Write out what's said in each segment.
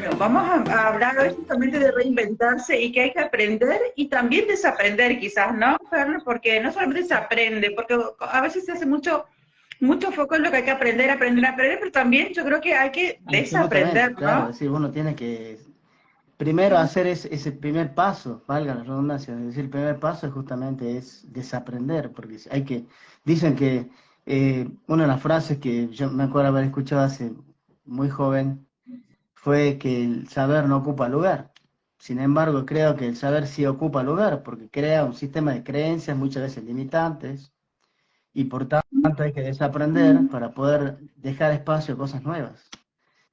Bueno, vamos a hablar hoy justamente de reinventarse y que hay que aprender y también desaprender quizás, ¿no, Fer? Porque no solamente se aprende, porque a veces se hace mucho foco en lo que hay que aprender, aprender, aprender, pero también yo creo que hay que Absolutamente, desaprender, claro. Es ¿no? decir, uno tiene que primero hacer ese primer paso, valga la redundancia. Es decir, el primer paso es justamente es desaprender, porque dicen que una de las frases que yo me acuerdo haber escuchado hace muy joven fue que el saber no ocupa lugar. Sin embargo, creo que el saber sí ocupa lugar, porque crea un sistema de creencias muchas veces limitantes, y por tanto hay que desaprender para poder dejar espacio a cosas nuevas.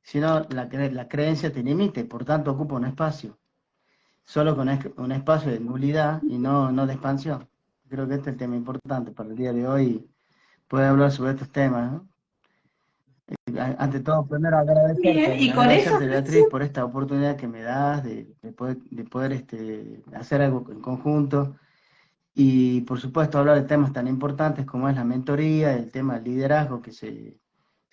Si no, la creencia te limite, por tanto ocupa un espacio, solo con un espacio de nulidad y no de expansión. Creo que este es el tema importante para el día de hoy, poder hablar sobre estos temas, ¿no? Ante todo, primero Bien, y con esa agradecerte, frase, Beatriz, por esta oportunidad que me das de poder hacer algo en conjunto y, por supuesto, hablar de temas tan importantes como es la mentoría, el tema del liderazgo, que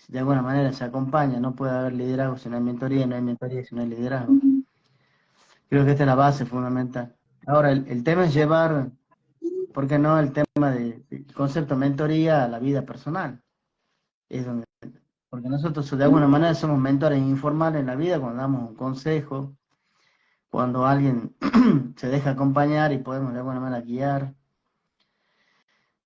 de alguna manera se acompaña. No puede haber liderazgo si no hay mentoría, no hay mentoría si no hay liderazgo. Creo que esta es la base fundamental. Ahora, el tema es llevar, ¿por qué no?, el tema del concepto de mentoría a la vida personal. Es donde Porque nosotros de alguna manera somos mentores informales en la vida cuando damos un consejo, cuando alguien se deja acompañar y podemos de alguna manera guiar.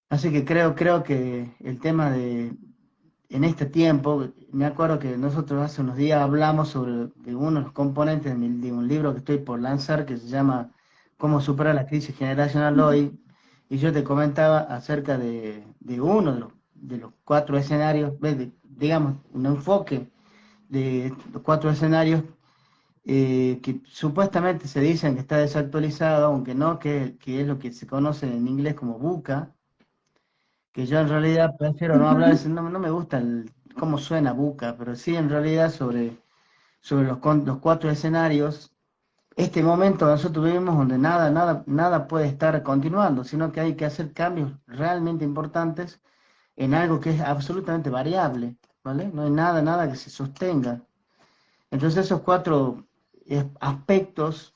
Así que creo que el tema en este tiempo, me acuerdo que nosotros hace unos días hablamos de uno de los componentes de un libro que estoy por lanzar que se llama Cómo superar la crisis generacional hoy, y yo te comentaba acerca de uno de los cuatro escenarios, digamos, un enfoque de los cuatro escenarios que supuestamente se dicen que está desactualizado, aunque no, que es lo que se conoce en inglés como VUCA, que yo en realidad prefiero no hablar, no me gusta cómo suena VUCA, pero sí en realidad sobre los cuatro escenarios, este momento nosotros vivimos donde nada puede estar continuando, sino que hay que hacer cambios realmente importantes en algo que es absolutamente variable, ¿vale? No hay nada que se sostenga. Entonces esos cuatro aspectos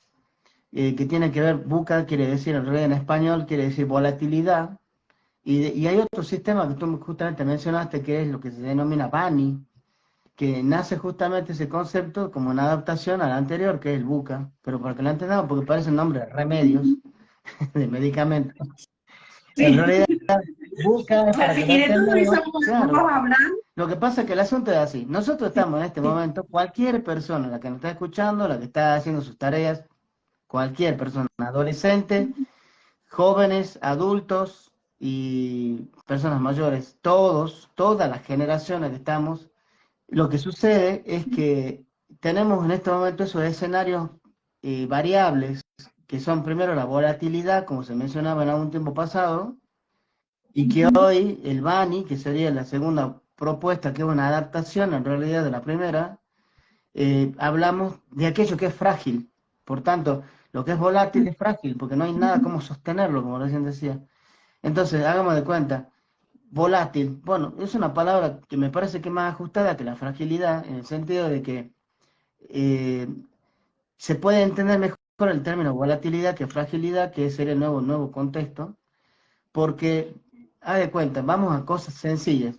que tienen que ver, VUCA quiere decir en realidad en español, quiere decir volatilidad, y hay otro sistema que tú justamente mencionaste que es lo que se denomina BANI, que nace justamente ese concepto como una adaptación al anterior, que es el VUCA, pero para que lo entendamos, porque parece un nombre de remedios, de medicamentos. En sí, realidad, VUCA es para así, que lo y de todo eso entendamos, claro. vamos a hablar. Lo que pasa es que el asunto es así. Nosotros estamos en este momento, cualquier persona, la que nos está escuchando, la que está haciendo sus tareas, cualquier persona, adolescente, jóvenes, adultos y personas mayores, todas las generaciones que estamos, lo que sucede es que tenemos en este momento esos escenarios variables, que son primero la volatilidad, como se mencionaba en algún tiempo pasado, y que hoy el BANI, que sería la segunda propuesta, que es una adaptación en realidad de la primera, hablamos de aquello que es frágil. Por tanto, lo que es volátil es frágil, porque no hay nada como sostenerlo, como recién decía. Entonces, hagamos de cuenta, volátil, bueno, es una palabra que me parece que es más ajustada que la fragilidad, en el sentido de que eh, se puede entender mejor el término volatilidad que fragilidad, que sería el nuevo contexto, porque, haz de cuenta, vamos a cosas sencillas.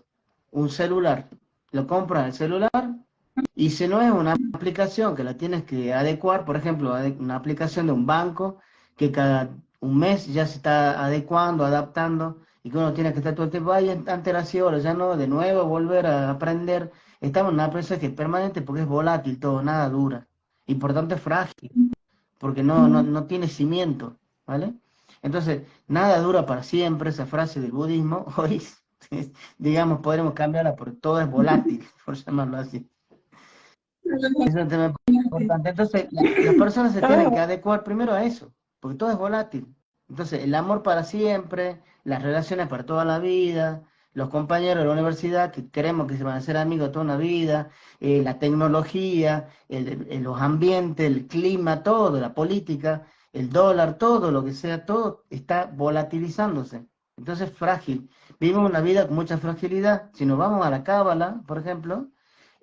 Un celular, lo compras el celular, y si no es una aplicación que la tienes que adecuar, por ejemplo, una aplicación de un banco que cada un mes ya se está adecuando, adaptando, y que uno tiene que estar todo el tiempo ahí ante la ciudad, ya no, de nuevo volver a aprender. Estamos en una empresa que es permanente porque es volátil todo, nada dura. Y por tanto es frágil, porque no tiene cimiento, ¿vale? Entonces, nada dura para siempre, esa frase del budismo, hoy, digamos, podremos cambiarla por todo es volátil, por llamarlo así. Es un tema importante. Entonces, las personas se tienen que adecuar primero a eso, porque todo es volátil. Entonces, el amor para siempre, las relaciones para toda la vida, los compañeros de la universidad que creemos que se van a hacer amigos toda una vida, la tecnología, los ambientes, el clima, todo, la política, el dólar, todo lo que sea, todo está volatilizándose. Entonces, frágil. Vivimos una vida con mucha fragilidad. Si nos vamos a la cábala, por ejemplo,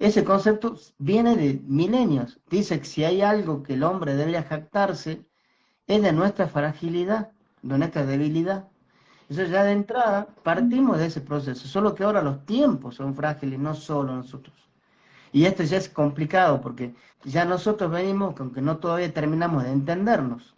Ese concepto viene de milenios. Dice que si hay algo que el hombre debería jactarse, es de nuestra fragilidad, de nuestra debilidad. Eso ya de entrada partimos de ese proceso, solo que ahora los tiempos son frágiles, no solo nosotros. Y esto ya es complicado porque ya nosotros venimos, aunque no todavía terminamos de entendernos,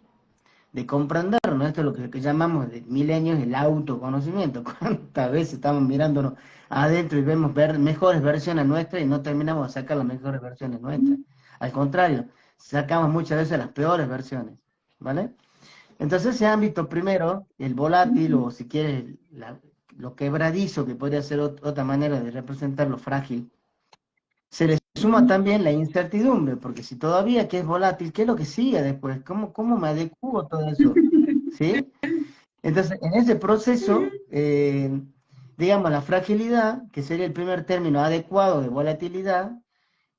de comprendernos, esto es lo que llamamos de milenios el autoconocimiento. ¿Cuántas veces estamos mirándonos adentro y vemos mejores versiones nuestras y no terminamos de sacar las mejores versiones nuestras? Al contrario, sacamos muchas veces las peores versiones, ¿vale? Entonces ese ámbito primero, el volátil o si quieres lo quebradizo, que podría ser otra manera de representar lo frágil, se le suma también la incertidumbre, porque si todavía que es volátil, ¿qué es lo que sigue después? ¿Cómo me adecuo a todo eso? ¿Sí? Entonces, en ese proceso, digamos, la fragilidad, que sería el primer término adecuado de volatilidad,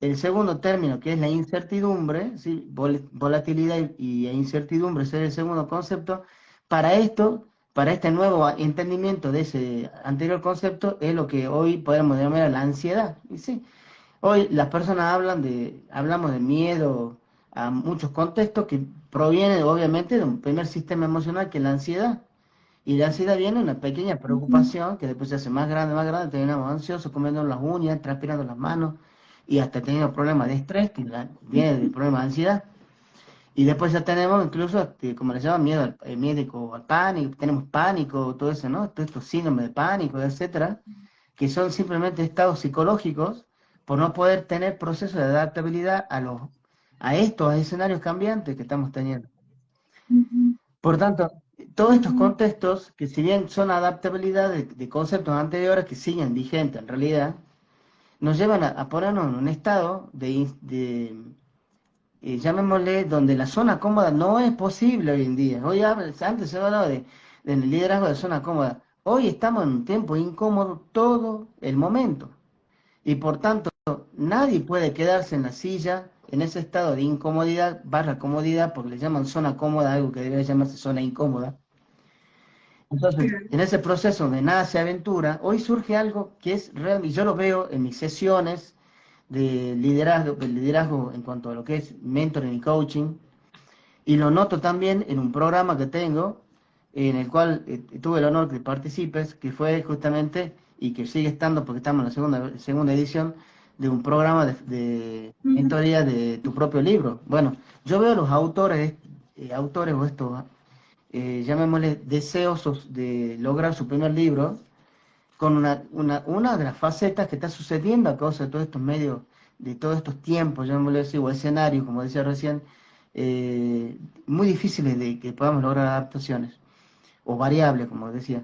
el segundo término, que es la incertidumbre, ¿sí? Volatilidad e incertidumbre sería el segundo concepto. Para esto, para este nuevo entendimiento de ese anterior concepto, es lo que hoy podemos denominar la ansiedad. ¿Y sí? Hoy las personas hablamos de miedo a muchos contextos que provienen obviamente de un primer sistema emocional que es la ansiedad. Y la ansiedad viene de una pequeña preocupación que después se hace más grande, terminamos ansiosos, comiendo las uñas, transpirando las manos y hasta teniendo problemas de estrés que viene del problema de ansiedad. Y después ya tenemos incluso, como le llaman, miedo al pánico, tenemos pánico, todo eso, ¿no? Todos estos síndromes de pánico, etcétera, que son simplemente estados psicológicos por no poder tener procesos de adaptabilidad a estos escenarios cambiantes que estamos teniendo. Por tanto, todos estos contextos, que si bien son adaptabilidad de conceptos anteriores que siguen vigentes en realidad, nos llevan a ponernos en un estado llamémosle, donde la zona cómoda no es posible hoy en día. Antes se hablaba del liderazgo de zona cómoda. Hoy estamos en un tiempo incómodo todo el momento. Y por tanto, nadie puede quedarse en la silla en ese estado de incomodidad, barra comodidad, porque le llaman zona cómoda, algo que debería llamarse zona incómoda. Entonces, en ese proceso de nada se aventura, hoy surge algo que es real, y yo lo veo en mis sesiones de liderazgo en cuanto a lo que es mentoring y coaching, y lo noto también en un programa que tengo, en el cual tuve el honor que participes, que fue justamente, y que sigue estando porque estamos en la segunda edición, de un programa de mentoría de tu propio libro. Bueno, yo veo los autores o estos, llamémosle deseosos de lograr su primer libro, con una de las facetas que está sucediendo a causa de todos estos medios, de todos estos tiempos, llamémosle así, o escenarios, como decía recién, muy difíciles de que podamos lograr adaptaciones, o variables, como decía,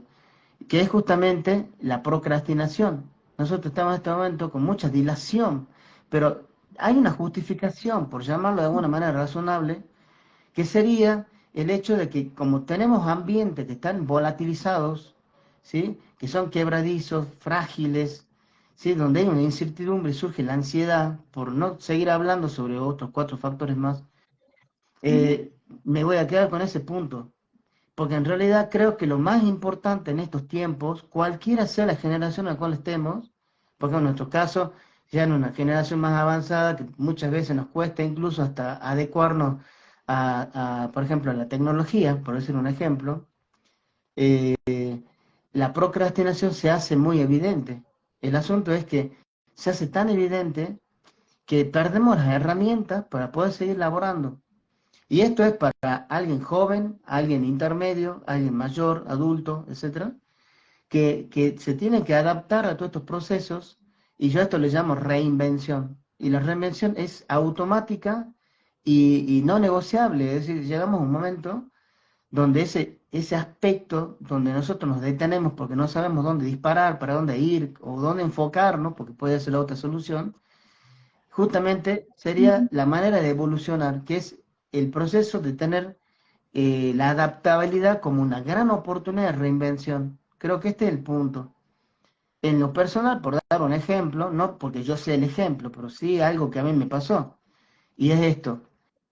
que es justamente la procrastinación. Nosotros estamos en este momento con mucha dilación, pero hay una justificación, por llamarlo de alguna manera razonable, que sería el hecho de que como tenemos ambientes que están volatilizados, ¿sí? Que son quebradizos, frágiles, ¿sí? Donde hay una incertidumbre y surge la ansiedad, por no seguir hablando sobre otros 4 factores más, eh, me voy a quedar con ese punto, porque en realidad creo que lo más importante en estos tiempos, cualquiera sea la generación en la cual estemos, porque en nuestro caso, ya en una generación más avanzada, que muchas veces nos cuesta incluso hasta adecuarnos por ejemplo, a la tecnología, por decir un ejemplo, eh, la procrastinación se hace muy evidente. El asunto es que se hace tan evidente que perdemos las herramientas para poder seguir laborando. Y esto es para alguien joven, alguien intermedio, alguien mayor, adulto, etcétera, que se tienen que adaptar a todos estos procesos, y yo a esto le llamo reinvención. Y la reinvención es automática y no negociable, es decir, llegamos a un momento donde ese aspecto, donde nosotros nos detenemos porque no sabemos dónde disparar, para dónde ir o dónde enfocarnos, porque puede ser la otra solución, justamente sería la manera de evolucionar, que es el proceso de tener la adaptabilidad como una gran oportunidad de reinvención. Creo que este es el punto. En lo personal, por dar un ejemplo, no porque yo sea el ejemplo, pero sí algo que a mí me pasó. Y es esto.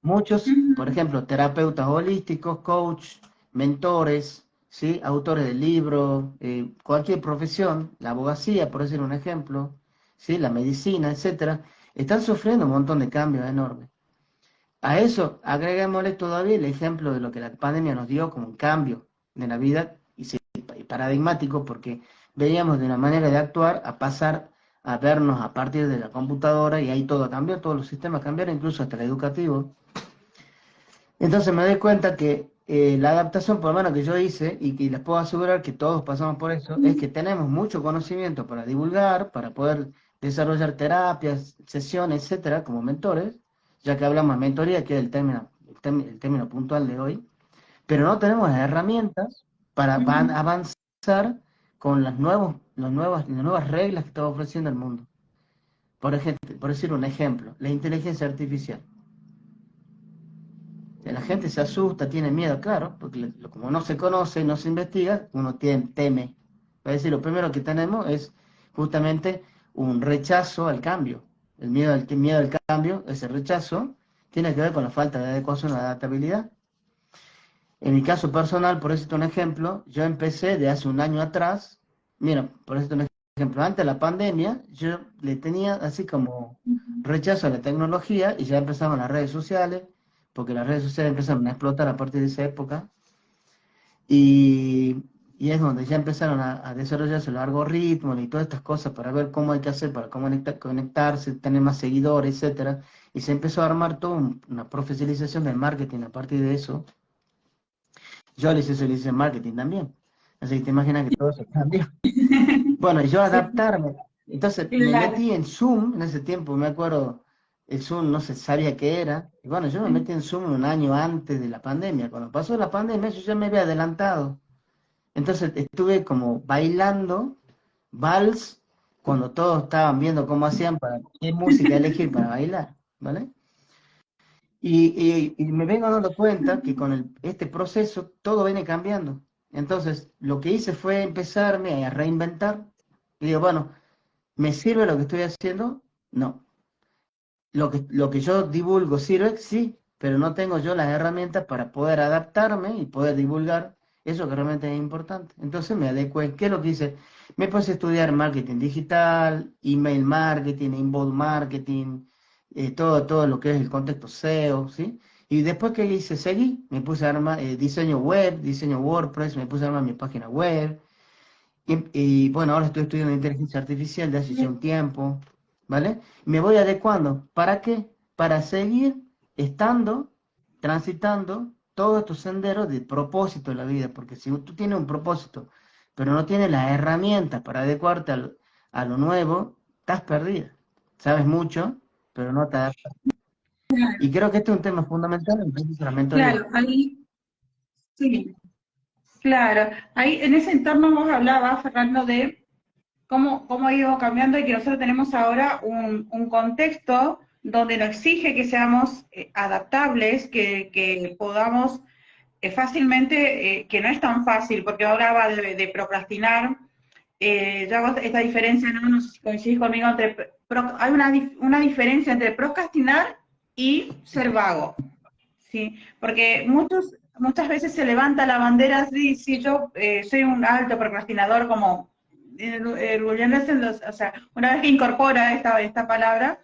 Muchos, por ejemplo, terapeutas holísticos, coach, mentores, ¿sí? Autores de libros, cualquier profesión, la abogacía, por decir un ejemplo, ¿sí? La medicina, etcétera, están sufriendo un montón de cambios enormes. A eso agreguémosle todavía el ejemplo de lo que la pandemia nos dio como un cambio de la vida y paradigmático, porque veíamos de una manera de actuar a pasar a vernos a partir de la computadora y ahí todo cambió, todos los sistemas cambiaron, incluso hasta el educativo. Entonces me doy cuenta que la adaptación, por lo menos que yo hice, y que les puedo asegurar que todos pasamos por eso, es que tenemos mucho conocimiento para divulgar, para poder desarrollar terapias, sesiones, etcétera, como mentores, ya que hablamos de mentoría, que es el término puntual de hoy, pero no tenemos las herramientas para avanzar con las nuevas reglas que está ofreciendo el mundo. Por ejemplo, por decir un ejemplo, la inteligencia artificial. La gente se asusta, tiene miedo, claro, porque como no se conoce, no se investiga, uno teme. Es decir, lo primero que tenemos es justamente un rechazo al cambio. El miedo al cambio, ese rechazo, tiene que ver con la falta de adecuación a la adaptabilidad. En mi caso personal, por decirte un ejemplo, yo empecé de hace un año atrás, mira, por decirte un ejemplo, antes de la pandemia, yo le tenía así como rechazo a la tecnología y ya empezaban las redes sociales, porque las redes sociales empezaron a explotar a partir de esa época, y, y es donde ya empezaron a desarrollarse los algoritmos y todas estas cosas para ver cómo hay que hacer para conectarse, tener más seguidores, etcétera, y se empezó a armar toda una profesionalización del marketing a partir de eso. Yo le hice servicio en marketing también. Así que te imaginas que todo se cambió. Bueno, y yo Sí, adaptarme. Entonces me claro. metí en Zoom, en ese tiempo me acuerdo, el Zoom no se sabía qué era. Y bueno, yo me metí en Zoom un año antes de la pandemia. Cuando pasó la pandemia yo ya me había adelantado. Entonces estuve como bailando vals cuando todos estaban viendo cómo hacían para qué música elegir para bailar, ¿vale? Y me vengo dando cuenta que con este proceso todo viene cambiando. Entonces, lo que hice fue empezarme a reinventar. Y digo, bueno, ¿me sirve lo que estoy haciendo? No. Lo que yo divulgo sirve, sí, pero no tengo yo las herramientas para poder adaptarme y poder divulgar eso que realmente es importante. Entonces me adecué. ¿Qué es lo que hice? Me puse a estudiar marketing digital, email marketing, inbound marketing, todo lo que es el contexto SEO, ¿sí? Y después que hice, seguí, me puse a armar diseño web, diseño WordPress, me puse a armar mi página web. Bueno, ahora estoy estudiando inteligencia artificial de hace ya un tiempo, ¿vale? Me voy adecuando. ¿Para qué? Para seguir estando, transitando todos estos senderos de propósito en la vida, porque si tú tienes un propósito, pero no tienes las herramientas para adecuarte a lo nuevo, estás perdida. Sabes mucho, pero no te adaptas. Y creo que este es un tema fundamental en la mentoría. Claro, ahí sí, claro. Ahí en ese entorno vos hablabas, Fernando, de cómo ha ido cambiando y que nosotros tenemos ahora un contexto donde nos exige que seamos adaptables, que podamos fácilmente, que no es tan fácil, porque hablaba de procrastinar. Yo hago esta diferencia, no sé si coincidís conmigo, hay una diferencia entre procrastinar y ser vago. Sí, porque muchas veces se levanta la bandera así, si yo soy un alto procrastinador, como William Lessing, o sea, una vez que incorpora esta palabra,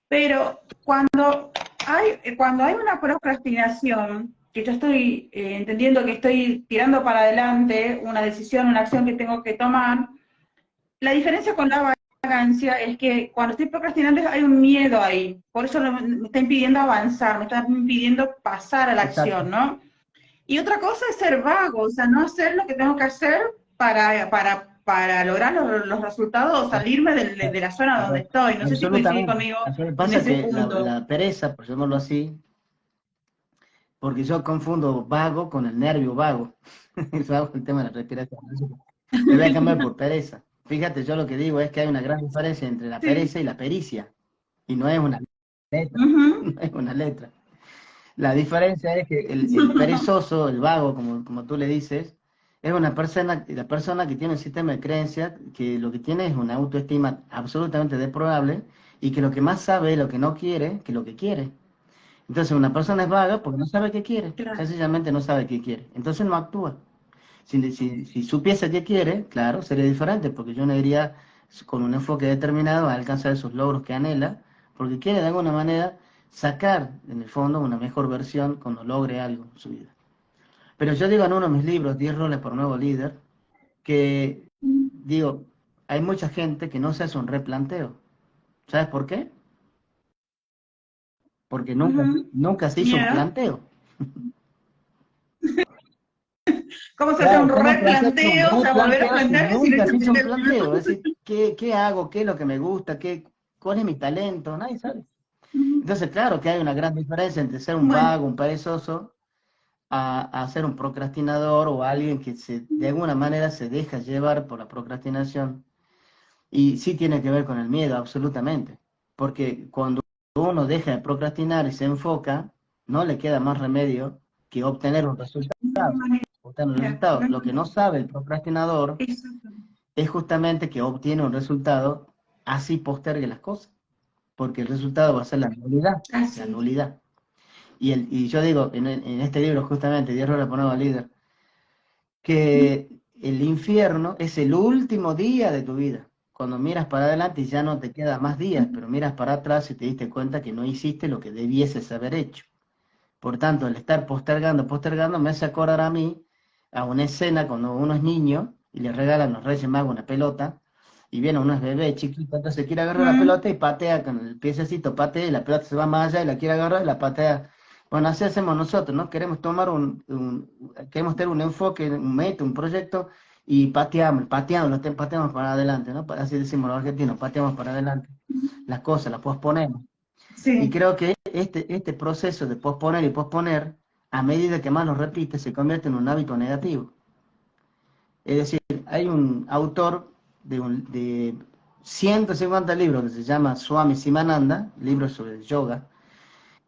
pero cuando hay una procrastinación, que yo estoy entendiendo que estoy tirando para adelante una decisión, una acción que tengo que tomar, la diferencia con la vagancia es que cuando estoy procrastinando hay un miedo ahí, por eso me está impidiendo avanzar, me está impidiendo pasar a la Exacto. acción, ¿no? Y otra cosa es ser vago, o sea, no hacer lo que tengo que hacer para lograr los resultados o salirme de la zona donde Correcto. estoy. No sé si coincidís Absolutamente. conmigo A mí me en pasa ese que punto. la pereza, por llamarlo así, porque yo confundo vago con el nervio vago. Eso hago el tema de la respiración. Le voy a cambiar por pereza. Fíjate, yo lo que digo es que hay una gran diferencia entre la Sí. pereza y la pericia. Y no es una letra, Ujú. no es una letra. La diferencia es que el perezoso, el vago, como tú le dices, es la persona que tiene un sistema de creencias que lo que tiene es una autoestima absolutamente deplorable y que lo que más sabe es lo que no quiere que lo que quiere. Entonces una persona es vaga porque no sabe qué quiere, Claro. sencillamente no sabe qué quiere. Entonces no actúa. Si supiese qué quiere, claro, sería diferente, porque yo no iría con un enfoque determinado a alcanzar esos logros que anhela, porque quiere de alguna manera sacar, en el fondo, una mejor versión cuando logre algo en su vida. Pero yo digo en uno de mis libros, 10 roles por nuevo líder, que digo, hay mucha gente que no se hace un replanteo. ¿Sabes por qué? Porque Ujú. nunca se hizo un Ya. planteo. ¿Cómo se hace un Claro, ¿cómo te haces un replanteo? O sea, volver a replanteo si plantear sin nunca hecho se hizo un primero. planteo? Es decir, ¿qué hago? ¿Qué es lo que me gusta? ¿Cuál es mi talento? Nadie sabe. Entonces, claro que hay una gran diferencia entre ser un Bueno, vago, un perezoso, a ser un procrastinador o alguien que de alguna manera se deja llevar por la procrastinación. Y sí tiene que ver con el miedo, absolutamente. Porque cuando uno deja de procrastinar y se enfoca, no le queda más remedio que obtener un resultado. no hay manera, Obtener un no resultado. hay Lo que no manera. sabe el procrastinador Exacto. es justamente que obtiene un resultado, así postergue las cosas. Porque el resultado va a ser la nulidad. La Así es. nulidad. Y yo digo, en este libro justamente, 10 roles por nuevo líder, que el infierno es el último día de tu vida. Cuando miras para adelante y ya no te quedan más días, pero miras para atrás y te diste cuenta que no hiciste lo que debieses haber hecho. Por tanto, el estar postergando, postergando, me hace acordar a mí a una escena cuando uno es niño y le regalan los Reyes Magos una pelota y viene unos bebés chiquitos, entonces quiere agarrar la pelota y patea con el piececito, patea y la pelota se va más allá y la quiere agarrar y la patea. Bueno, así hacemos nosotros, ¿no? Queremos tomar queremos tener un enfoque, un método, un proyecto y pateamos para adelante, ¿no? Así decimos los argentinos, pateamos para adelante las cosas, las posponemos. Y Sí. creo que este proceso de posponer y posponer, a medida que más lo repite, se convierte en un hábito negativo. Es decir, hay un autor de 150 libros que se llama Swami Sivananda, libros sobre yoga.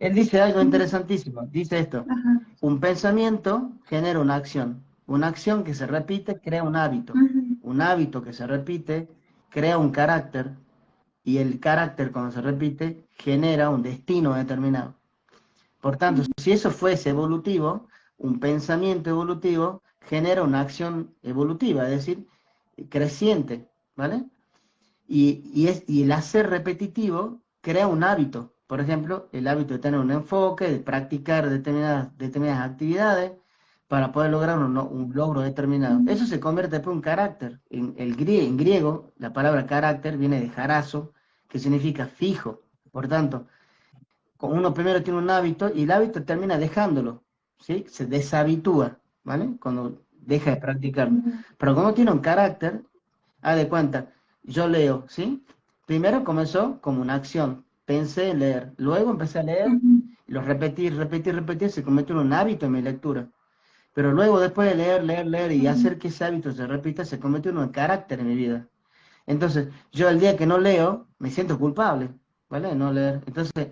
Él dice algo interesantísimo. Dice esto: Ajá. un pensamiento genera una acción que se repite crea Ujú. un hábito que se repite crea un carácter, y el carácter cuando se repite genera un destino determinado. Por tanto, si eso fuese evolutivo, un pensamiento evolutivo genera una acción evolutiva, es decir, creciente, ¿vale? Y el hacer repetitivo crea un hábito. Por ejemplo, el hábito de tener un enfoque, de practicar determinadas actividades para poder lograr un logro determinado. Eso se convierte después en un carácter. En griego, la palabra carácter viene de jarazo, que significa fijo. Por tanto, como uno primero tiene un hábito y el hábito termina dejándolo, ¿sí? Se deshabitúa, ¿vale? Cuando deja de practicarlo. Ujú. Pero cuando tiene un carácter, haz de cuenta, yo leo, ¿sí? Primero comenzó como una acción, pensé en leer, luego empecé a leer, Ujú. y lo repetí, repetí, repetí, se convirtió en un hábito en mi lectura. Pero luego después de leer, leer, leer y Ujú. hacer que ese hábito se repita, se convirtió en un carácter en mi vida. Entonces, yo el día que no leo, me siento culpable, ¿vale? No leer. Entonces,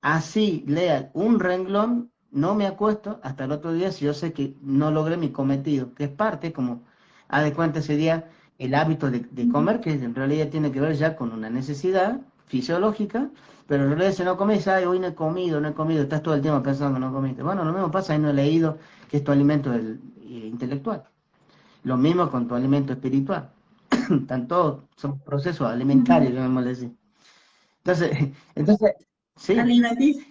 así lea un renglón, no me acuesto hasta el otro día si yo sé que no logré mi cometido, que es parte, como, haz de cuenta ese día, el hábito de comer, que en realidad tiene que ver ya con una necesidad fisiológica, pero en realidad si no comes, ay, hoy no he comido, estás todo el tiempo pensando que no comiste. Bueno, lo mismo pasa, ahí no he leído, que es tu alimento intelectual. Lo mismo con tu alimento espiritual. Tanto son procesos alimentarios, Ujú. llamémosle así. Entonces, entonces, sí. Alimenticio.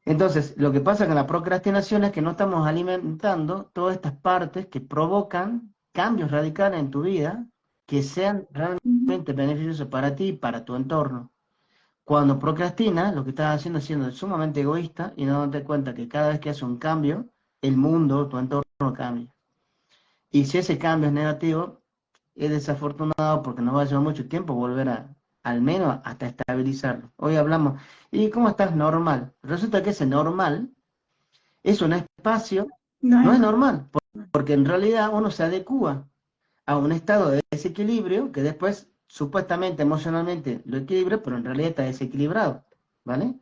Entonces, lo que pasa con la procrastinación es que no estamos alimentando todas estas partes que provocan cambios radicales en tu vida que sean Ujú. realmente beneficiosos para ti y para tu entorno. Cuando procrastinas, lo que estás haciendo es siendo sumamente egoísta y no darte cuenta que cada vez que haces un cambio, el mundo, tu entorno cambia. Y si ese cambio es negativo, es desafortunado porque nos va a llevar mucho tiempo volver al menos hasta estabilizarlo. Hoy hablamos, ¿y cómo estás normal? Resulta que ese normal es un espacio, No no es es normal. normal, porque en realidad uno se adecúa a un estado de desequilibrio que después supuestamente emocionalmente lo equilibra, pero en realidad está desequilibrado, ¿vale?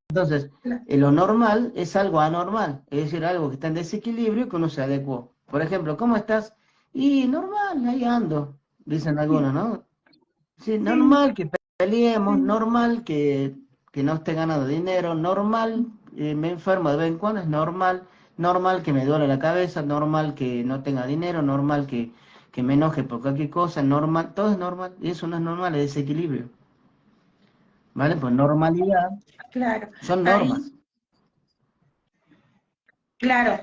Entonces, lo normal es algo anormal, es decir, algo que está en desequilibrio que uno se adecuó. Por ejemplo, ¿cómo estás? Y normal, ahí ando, dicen algunos, Sí, ¿no? Sí, sí, normal que peleemos, sí. normal que no esté ganando dinero, normal, me enfermo de vez en cuando, es normal, normal que me duele la cabeza, normal que no tenga dinero, normal que me enoje por cualquier cosa, normal, todo es normal, y eso no es normal, es desequilibrio, ¿vale? Pues normalidad Claro, son ahí, normas, claro,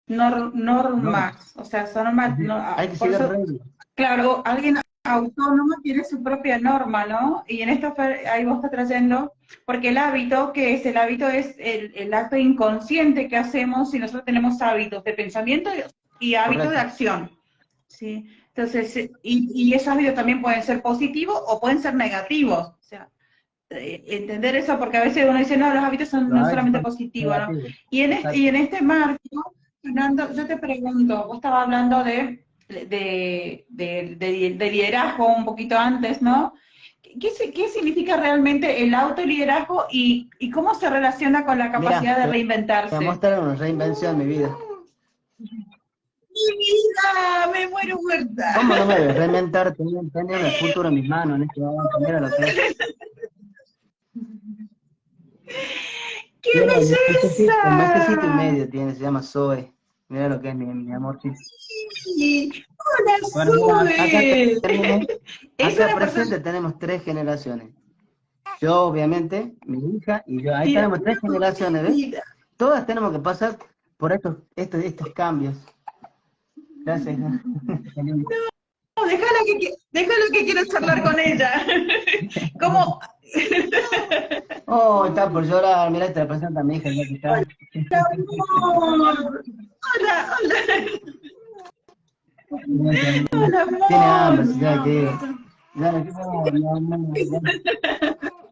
normas. normas, o sea, son Es normas, decir, hay que por seguir eso, reglas, claro, alguien autónomo tiene su propia norma, ¿no? Y en esto ahí vos estás trayendo, porque el hábito, ¿qué es? El hábito es el acto inconsciente que hacemos si nosotros tenemos hábitos de pensamiento y hábitos de correcto. acción, ¿sí? Entonces, y esos hábitos también pueden ser positivos o pueden ser negativos, o sea, entender eso, porque a veces uno dice, no, los hábitos son Los no hábitos solamente son positivos, ¿no? negativos, Y exacto. en este marco, Fernando, yo te pregunto, vos estabas hablando de liderazgo un poquito antes, ¿no? ¿Qué significa realmente el autoliderazgo y cómo se relaciona con la Mira, capacidad de te voy a reinventarse? mostrar una reinvención de mi vida. ¡Mi vida! ¡Me muero ¿Cómo muerta! no me ves? Reinventar, tener el futuro en mis manos en este momento, mira lo que es. ¡Qué Tiene un mesecito y belleza! medio tiene, se llama Zoe. Mira lo que es mi amor, sí. Sí. ¡Hola, Bueno, mira, Zoe! Es acá una persona. presente tenemos tres generaciones. Yo, obviamente, mi hija y yo. Ahí Dios tenemos tres generaciones, ¿ves? vida. Todas tenemos que pasar por estos cambios. Gracias, hija. Qué lindo. No, déjala que quiero charlar con ella. ¿Cómo? Oh, está por llorar. Mira, te la presenta a mi hija, ya que está. Amor. Hola, hola. Hola, Tiene hambre, amor. si ya que. Ya no,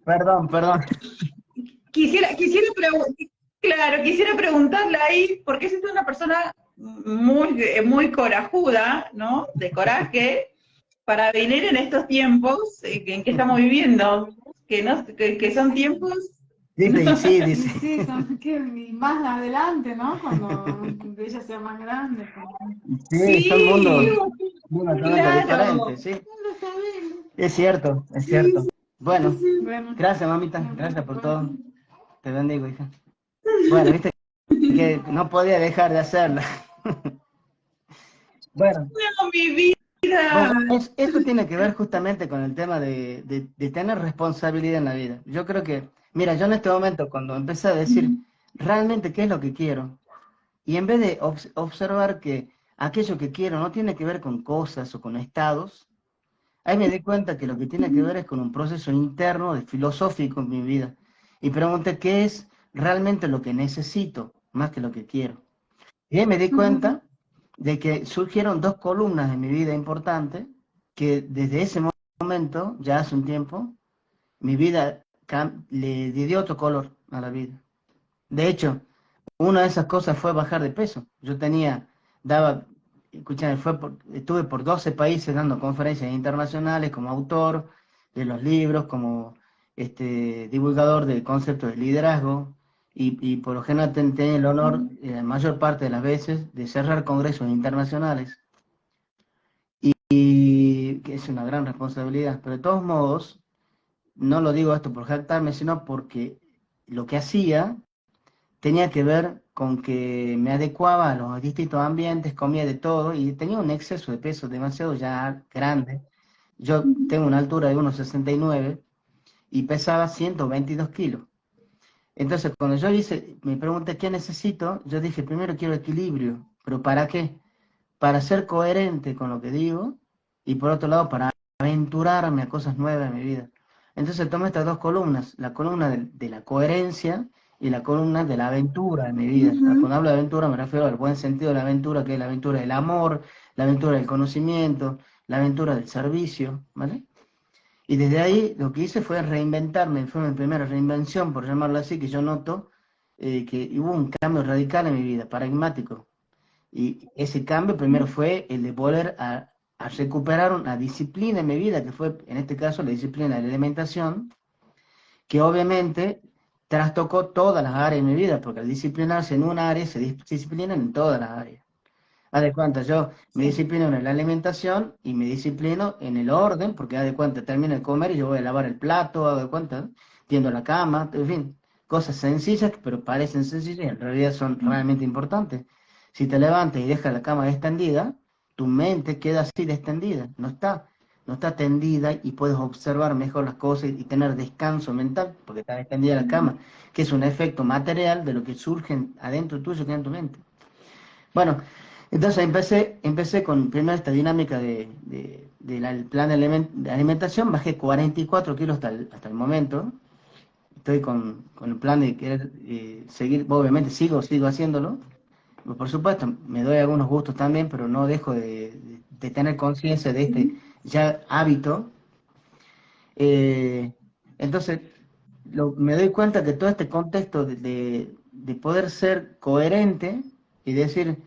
perdón, perdón. Quisiera preguntarle ahí, porque es una persona muy corajuda, ¿no? De coraje, para venir en estos tiempos en que estamos viviendo, que son tiempos. Dice, y sí, dice. Y sí, que más adelante, ¿no? Cuando ella sea más grande. Sí, son Sí, mundos totalmente claro. diferentes, sí. Es cierto, es Sí, cierto. Bueno, Bueno, gracias, mamita. nos Gracias vemos por pues. todo. Te bendigo, hija. Bueno, viste que no podía dejar de hacerla. Bueno, no, mi vida. bueno, esto tiene que ver justamente con el tema de tener responsabilidad en la vida. Yo creo que, mira, yo en este momento, cuando empecé a decir realmente qué es lo que quiero, y en vez de observar que aquello que quiero no tiene que ver con cosas o con estados, ahí me di cuenta que lo que tiene que ver es con un proceso interno, de filosófico en mi vida. Y pregunté qué es realmente lo que necesito, más que lo que quiero. Y ahí me di cuenta de que surgieron dos columnas en mi vida importantes, que desde ese momento, ya hace un tiempo, mi vida le dio otro color a la vida. De hecho, una de esas cosas fue bajar de peso. Yo tenía, escúchame, estuve por 12 países dando conferencias internacionales como autor de los libros, como divulgador del concepto de liderazgo, y por lo general tenía el honor, la mayor parte de las veces, de cerrar congresos internacionales, y que es una gran responsabilidad. Pero de todos modos, no lo digo esto por jactarme, sino porque lo que hacía tenía que ver con que me adecuaba a los distintos ambientes, comía de todo y tenía un exceso de peso demasiado ya grande. Yo tengo una altura de 1,69 y pesaba 122 kilos. Entonces, cuando me pregunté qué necesito, yo dije, primero quiero equilibrio, pero ¿para qué? Para ser coherente con lo que digo y por otro lado para aventurarme a cosas nuevas en mi vida. Entonces tomé estas dos columnas, la columna de la coherencia y la columna de la aventura en mi vida. Ujú. Cuando hablo de aventura me refiero al buen sentido de la aventura, que es la aventura del amor, la aventura del conocimiento, la aventura del servicio, ¿vale? Y desde ahí lo que hice fue reinventarme, fue mi primera reinvención, por llamarlo así, que yo noto que hubo un cambio radical en mi vida, paradigmático. Y ese cambio primero fue el de volver a recuperar una disciplina en mi vida, que fue en este caso la disciplina de la alimentación, que obviamente trastocó todas las áreas de mi vida, porque al disciplinarse en una área se disciplinan en todas las áreas. Haz de cuenta, yo me Sí. disciplino en la alimentación y me disciplino en el orden, porque haz de cuenta, termino de comer y yo voy a lavar el plato, haz de cuenta, tiendo la cama, en fin, cosas sencillas, pero parecen sencillas y en realidad son realmente importantes. Si te levantas y dejas la cama extendida, tu mente queda así distendida, no está tendida y puedes observar mejor las cosas y tener descanso mental, porque está extendida la cama, que es un efecto material de lo que surge adentro tuyo, que en tu mente. Bueno, entonces empecé con primero esta dinámica del plan de alimentación, bajé 44 kilos hasta el momento, estoy con el plan de querer seguir, obviamente sigo haciéndolo, por supuesto, me doy algunos gustos también, pero no dejo de tener conciencia de este ya hábito. Eh, entonces, me doy cuenta que todo este contexto de poder ser coherente y decir,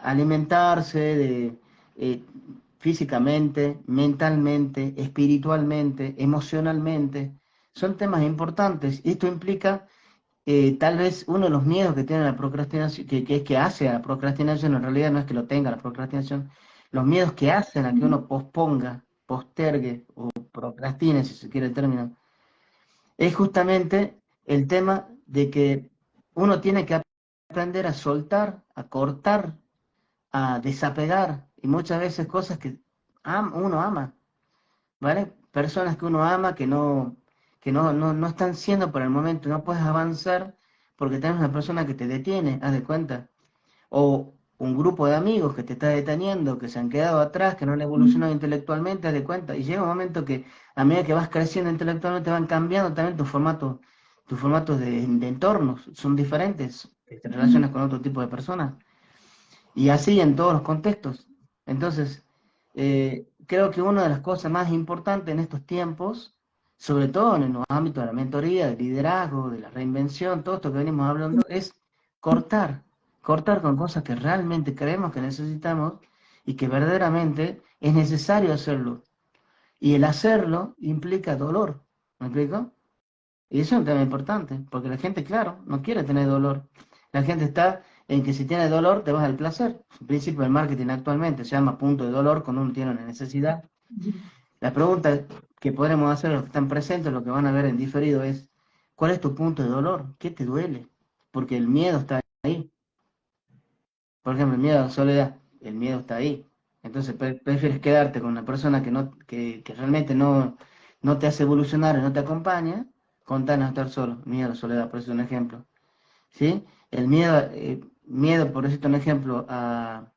alimentarse eh, físicamente, mentalmente, espiritualmente, emocionalmente, son temas importantes. Y esto implica tal vez uno de los miedos que tiene la procrastinación, que hace a la procrastinación, en realidad no es que lo tenga la procrastinación, los miedos que hacen a que uno posponga, postergue o procrastine, si se quiere el término, es justamente el tema de que uno tiene que aprender a soltar, a cortar, a desapegar, y muchas veces cosas que uno ama, ¿vale? Personas que uno ama que no están siendo por el momento, no puedes avanzar porque tienes una persona que te detiene, haz de cuenta, o un grupo de amigos que te está deteniendo, que se han quedado atrás, que no han evolucionado intelectualmente, haz de cuenta, y llega un momento que a medida que vas creciendo intelectualmente van cambiando también tus formatos de entornos, son diferentes, te relacionas con otro tipo de personas, y así en todos los contextos. Entonces, creo que una de las cosas más importantes en estos tiempos, sobre todo en los ámbitos de la mentoría, del liderazgo, de la reinvención, todo esto que venimos hablando, es cortar, cortar con cosas que realmente creemos que necesitamos y que verdaderamente es necesario hacerlo. Y el hacerlo implica dolor, ¿me explico? Y eso es un tema importante, porque la gente, claro, no quiere tener dolor. La gente está en que si tiene dolor te vas al placer. El principio del marketing actualmente se llama punto de dolor cuando uno tiene una necesidad. La pregunta que podremos hacer a los que están presentes, los que van a ver en diferido, es ¿cuál es tu punto de dolor? ¿Qué te duele? Porque el miedo está ahí. Por ejemplo, el miedo a la soledad, el miedo está ahí. Entonces prefieres quedarte con una persona que realmente no te hace evolucionar y no te acompaña, con tal de no estar solo. Miedo a la soledad, por eso es un ejemplo. ¿Sí? El miedo, por decirte un ejemplo, a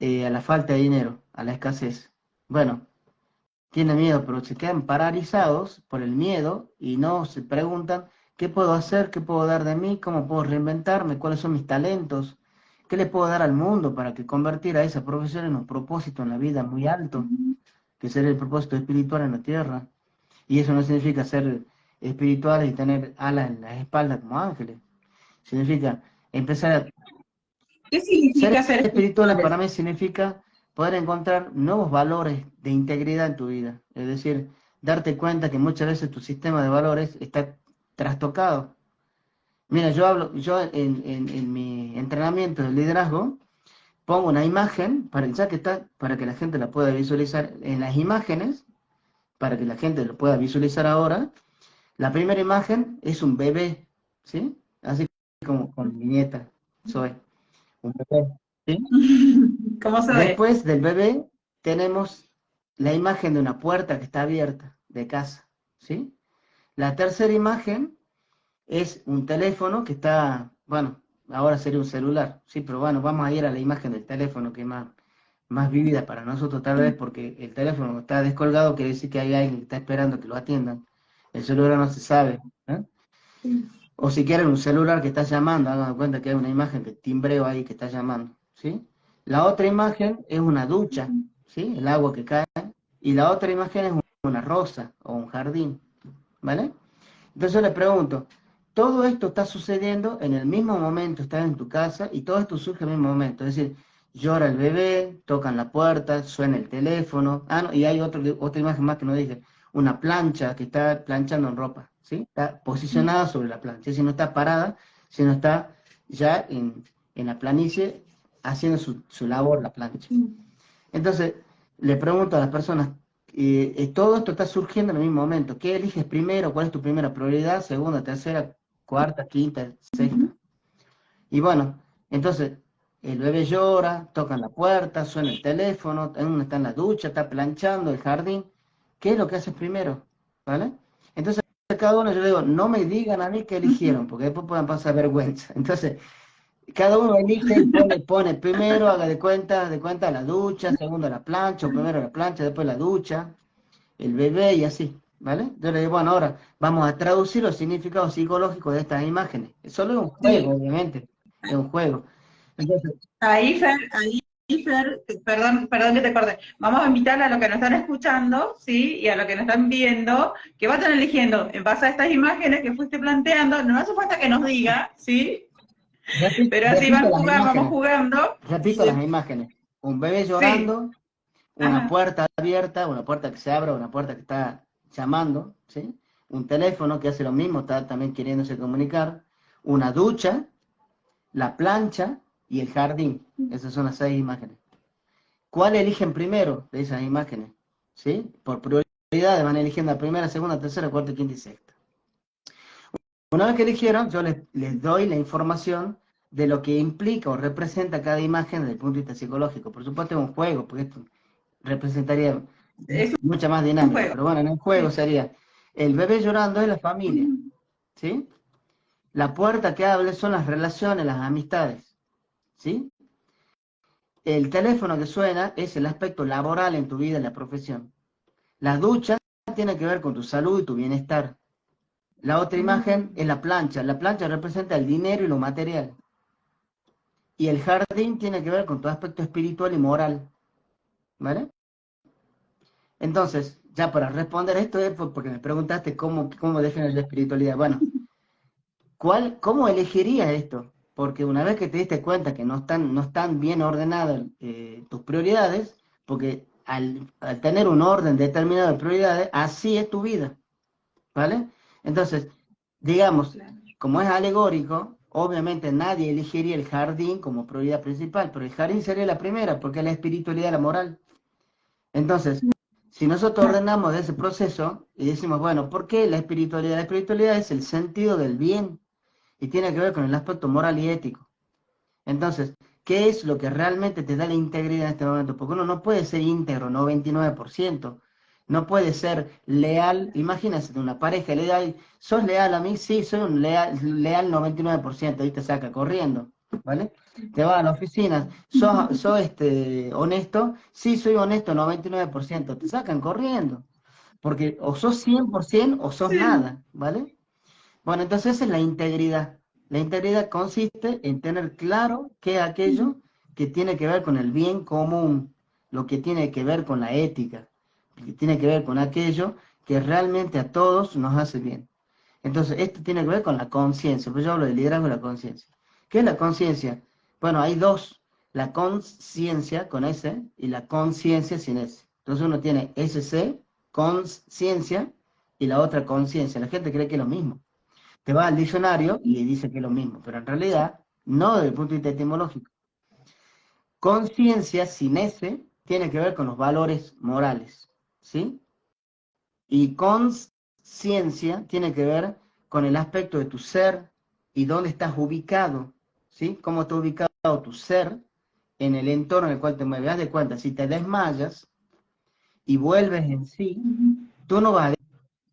la falta de dinero, a la escasez. Bueno, tienen miedo, pero se quedan paralizados por el miedo y no se preguntan qué puedo hacer, qué puedo dar de mí, cómo puedo reinventarme, cuáles son mis talentos, qué le puedo dar al mundo para que convertir a esa profesión en un propósito en la vida muy alto, que sería el propósito espiritual en la tierra. Y eso no significa ser espirituales y tener alas en las espaldas como ángeles. Significa empezar a ¿Qué ser significa ser espirituales. espirituales? Para mí significa poder encontrar nuevos valores de integridad en tu vida. Es decir, darte cuenta que muchas veces tu sistema de valores está trastocado. Mira, yo en mi entrenamiento de liderazgo pongo una imagen para que la gente la pueda visualizar en las imágenes, para que la gente lo pueda visualizar ahora. La primera imagen es un bebé, ¿sí? Así como con mi nieta, soy un bebé, ¿sí? ¿Cómo se ve? Después del bebé tenemos la imagen de una puerta que está abierta de casa, ¿sí? La tercera imagen es un teléfono que está, bueno, ahora sería un celular, sí, pero bueno, vamos a ir a la imagen del teléfono que es más vívida para nosotros tal vez porque el teléfono está descolgado, quiere decir que hay alguien que está esperando que lo atiendan. El celular no se sabe, ¿eh? O si quieren un celular que está llamando, hagan de cuenta que hay una imagen de timbreo ahí que está llamando, ¿sí? La otra imagen es una ducha, ¿sí? El agua que cae. Y la otra imagen es una rosa o un jardín, ¿vale? Entonces yo le pregunto, todo esto está sucediendo en el mismo momento, estás en tu casa y todo esto surge en el mismo momento. Es decir, llora el bebé, tocan la puerta, suena el teléfono. Ah, no, y hay otra imagen más que no dije, una plancha que está planchando en ropa, ¿sí? Está posicionada sobre la plancha, es decir, no está parada, sino está ya en la planicie haciendo su labor, la plancha. Entonces, le pregunto a las personas, todo esto está surgiendo en el mismo momento. ¿Qué eliges primero? ¿Cuál es tu primera prioridad? Segunda, tercera, cuarta, quinta, sexta. Y bueno, entonces, el bebé llora, tocan la puerta, suena el teléfono, uno está en la ducha, está planchando el jardín. ¿Qué es lo que haces primero? ¿Vale? Entonces, cada uno, yo le digo, no me digan a mí qué eligieron, porque después pueden pasar vergüenza. Entonces, cada uno elige y pone primero, haga de cuenta la ducha, segundo la plancha, o primero la plancha, después la ducha, el bebé y así, ¿vale? Yo le digo, bueno, ahora vamos a traducir los significados psicológicos de estas imágenes. Solo es un juego, Sí. obviamente, es un juego. Entonces, Ahí, Fer, perdón que te corte. Vamos a invitar a los que nos están escuchando, ¿sí? Y a los que nos están viendo, que vayan eligiendo en base a estas imágenes que fuiste planteando. No hace falta que nos diga, ¿sí? Pero así repito las vamos imágenes, jugando. repito las imágenes. Un bebé Sí. llorando, una Ajá. puerta abierta, una puerta que se abre, una puerta que está llamando, ¿sí? Un teléfono que hace lo mismo, está también queriéndose comunicar, una ducha, la plancha y el jardín. Esas son las 6 imágenes. ¿Cuál eligen primero de esas imágenes? ¿Sí? Por prioridad van eligiendo la primera, segunda, tercera, cuarta, quinta y sexta. Una vez que eligieron, yo les doy la información de lo que implica o representa cada imagen desde el punto de vista psicológico. Por supuesto es un juego, porque esto representaría Es mucha más un dinámica, juego. pero bueno, en el juego Sí. sería el bebé llorando es la familia, ¿sí? La puerta que abre son las relaciones, las amistades, ¿sí? El teléfono que suena es el aspecto laboral en tu vida, en la profesión. La ducha tiene que ver con tu salud y tu bienestar. La otra imagen es la plancha. La plancha representa el dinero y lo material. Y el jardín tiene que ver con tu aspecto espiritual y moral. ¿Vale? Entonces, ya para responder esto es porque me preguntaste cómo defines la espiritualidad. Bueno, ¿cómo elegirías esto? Porque una vez que te diste cuenta que no están bien ordenadas tus prioridades, porque al tener un orden determinado de prioridades, así es tu vida, ¿vale? Entonces, digamos, Claro. como es alegórico, obviamente nadie elegiría el jardín como prioridad principal, pero el jardín sería la primera, porque es la espiritualidad, la moral. Entonces, si nosotros ordenamos de ese proceso y decimos, bueno, ¿por qué la espiritualidad? La espiritualidad es el sentido del bien y tiene que ver con el aspecto moral y ético. Entonces, ¿qué es lo que realmente te da la integridad en este momento? Porque uno no puede ser íntegro 99%, no puede ser leal. Imagínate una pareja leal, ¿sos leal a mí? Sí, soy un leal 99%, ahí te saca corriendo, ¿vale? Te vas a la oficina, ¿sos honesto? Sí, soy honesto 99%, te sacan corriendo, porque o sos 100% o sos Sí. nada, ¿vale? Bueno, entonces esa es la integridad. La integridad consiste en tener claro qué es aquello que tiene que ver con el bien común, lo que tiene que ver con la ética, que tiene que ver con aquello que realmente a todos nos hace bien. Entonces, esto tiene que ver con la conciencia, pues yo hablo de liderazgo de la conciencia. ¿Qué es la conciencia? Bueno, hay dos, la conciencia con S y la conciencia sin S. Entonces uno tiene SC, conciencia, y la otra conciencia. La gente cree que es lo mismo, te va al diccionario y dice que es lo mismo, pero en realidad no desde el punto de vista etimológico. Conciencia sin S tiene que ver con los valores morales, ¿sí? Y conciencia tiene que ver con el aspecto de tu ser y dónde estás ubicado, ¿sí? Cómo está ubicado tu ser en el entorno en el cual te mueves. Haz de cuenta, si te desmayas y vuelves en sí, tú no vas a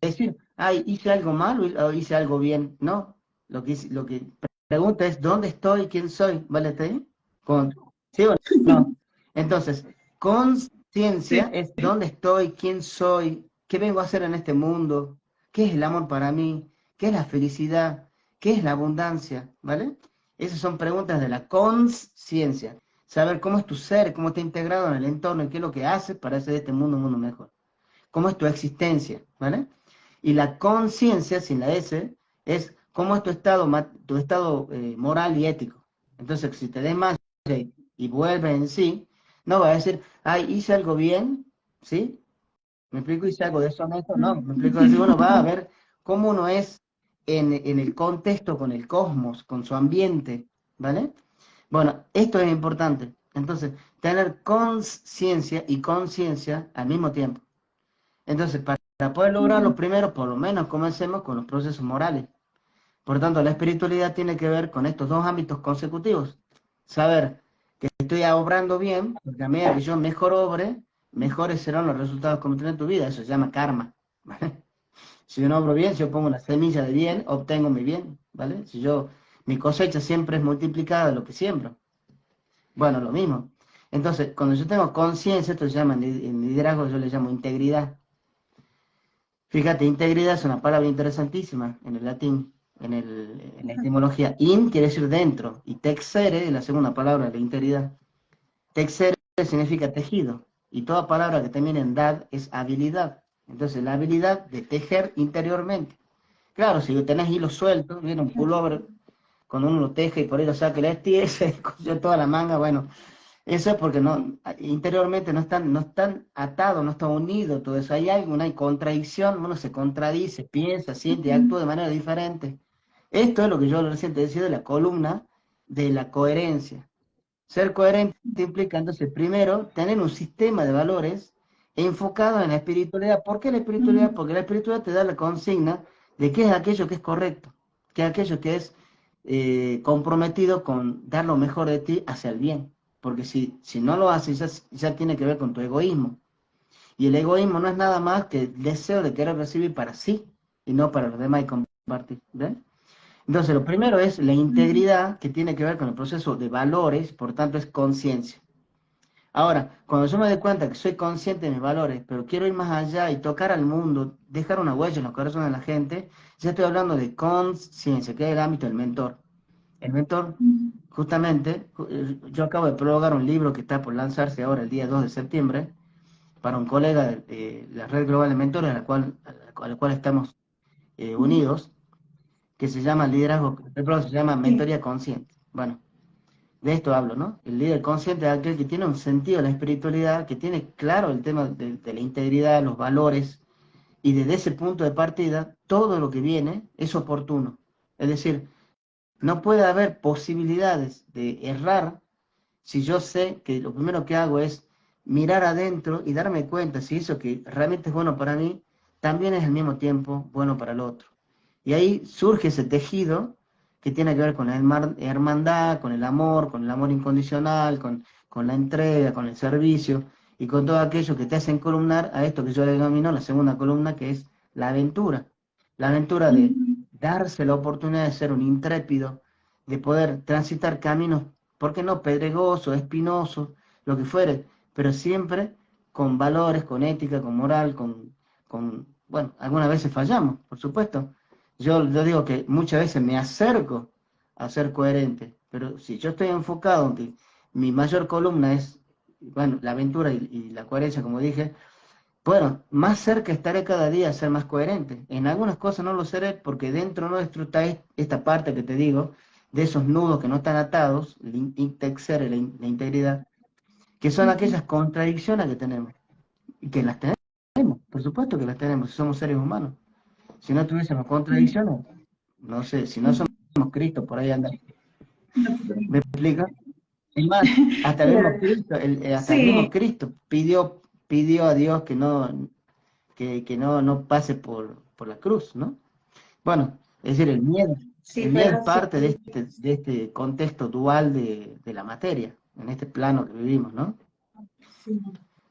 decir, ay, hice algo mal o hice algo bien. No, lo que pregunta es, ¿dónde estoy? ¿Quién soy? ¿Vale? ¿Está ahí? Con, ¿sí o no? Entonces, Sí. conciencia es dónde estoy, quién soy, qué vengo a hacer en este mundo, qué es el amor para mí, qué es la felicidad, qué es la abundancia, ¿vale? Esas son preguntas de la conciencia. Saber cómo es tu ser, cómo está integrado en el entorno y qué es lo que haces para hacer de este mundo un mundo mejor. Cómo es tu existencia, ¿vale? Y la conciencia, sin la S, es cómo es tu estado moral y ético. Entonces, si te desmayas y vuelves en sí, no vas a decir, ay, hice algo bien, ¿sí? ¿Me explico? Hice algo deshonesto, no, me explico. Así uno va a ver cómo uno es en el contexto con el cosmos, con su ambiente, ¿vale? Bueno, esto es importante. Entonces, tener conciencia y conciencia al mismo tiempo. Entonces, para poder lograrlo, primero, por lo menos comencemos con los procesos morales. Por tanto, la espiritualidad tiene que ver con estos dos ámbitos consecutivos. Saber, que estoy obrando bien, porque a medida que yo mejor obre, mejores serán los resultados que obtendré en tu vida. Eso se llama karma, ¿vale? Si yo no obro bien, si yo pongo una semilla de bien, obtengo mi bien, ¿vale? Si yo, mi cosecha siempre es multiplicada de lo que siembro. Bueno, lo mismo. Entonces, cuando yo tengo conciencia, esto se llama en liderazgo, yo le llamo integridad. Fíjate, integridad es una palabra interesantísima en el latín, en la etimología. In quiere decir dentro, y texere es la segunda palabra de integridad. Texere significa tejido, y toda palabra que termina en dad es habilidad. Entonces, la habilidad de tejer interiormente. Claro, si tenés hilo suelto, viene un pullover, cuando uno lo teje y por ahí lo saca, le estira, se cogió toda la manga, bueno, eso es porque no, interiormente no están atados, no están unidos, todo eso. Hay algo, una contradicción, uno se contradice, piensa, siente y actúa de manera diferente. Esto es lo que yo recién te decía de la columna de la coherencia. Ser coherente implica entonces, primero, tener un sistema de valores enfocado en la espiritualidad. ¿Por qué la espiritualidad? Porque la espiritualidad te da la consigna de qué es aquello que es correcto, qué es aquello que es comprometido con dar lo mejor de ti hacia el bien. Porque si no lo haces, ya tiene que ver con tu egoísmo. Y el egoísmo no es nada más que el deseo de querer recibir para sí y no para los demás y compartir. ¿Ven? Entonces, lo primero es la integridad, que tiene que ver con el proceso de valores, por tanto es conciencia. Ahora, cuando yo me doy cuenta que soy consciente de mis valores, pero quiero ir más allá y tocar al mundo, dejar una huella en los corazones de la gente, ya estoy hablando de conciencia, que es el ámbito del mentor. El mentor, justamente, yo acabo de prologar un libro que está por lanzarse ahora el día 2 de septiembre, para un colega de la Red Global de Mentores, a la cual estamos unidos, que se llama liderazgo, perdón, se llama Sí. mentoría consciente. Bueno, de esto hablo, ¿no? El líder consciente es aquel que tiene un sentido de la espiritualidad, que tiene claro el tema de la integridad, los valores, y desde ese punto de partida, todo lo que viene es oportuno. Es decir, no puede haber posibilidades de errar si yo sé que lo primero que hago es mirar adentro y darme cuenta si eso que realmente es bueno para mí, también es al mismo tiempo bueno para el otro. Y ahí surge ese tejido que tiene que ver con la hermandad, con el amor incondicional, con la entrega, con el servicio y con todo aquello que te hacen columnar a esto que yo le denomino la segunda columna, que es la aventura. La aventura de darse la oportunidad de ser un intrépido, de poder transitar caminos, ¿por qué no? Pedregosos, espinosos, lo que fuere, pero siempre con valores, con ética, con moral, bueno, algunas veces fallamos, por supuesto. Yo digo que muchas veces me acerco a ser coherente, pero si yo estoy enfocado en que mi mayor columna es, bueno, la aventura y la coherencia, como dije, bueno, más cerca estaré cada día a ser más coherente. En algunas cosas no lo seré porque dentro nuestro está esta parte que te digo, de esos nudos que no están atados, la integridad, que son aquellas contradicciones que tenemos. Y que las tenemos, por supuesto que las tenemos, si somos seres humanos. Si no tuviésemos contradicciones, no sé, si no somos Cristo, por ahí anda. ¿Me explica? Es más, hasta el mismo Claro. Cristo, hasta el mismo Sí, Cristo pidió a Dios que no pase por la cruz, ¿no? Bueno, es decir, sí, el miedo pero es parte de este contexto dual de la materia, en este plano que vivimos, ¿no? sí,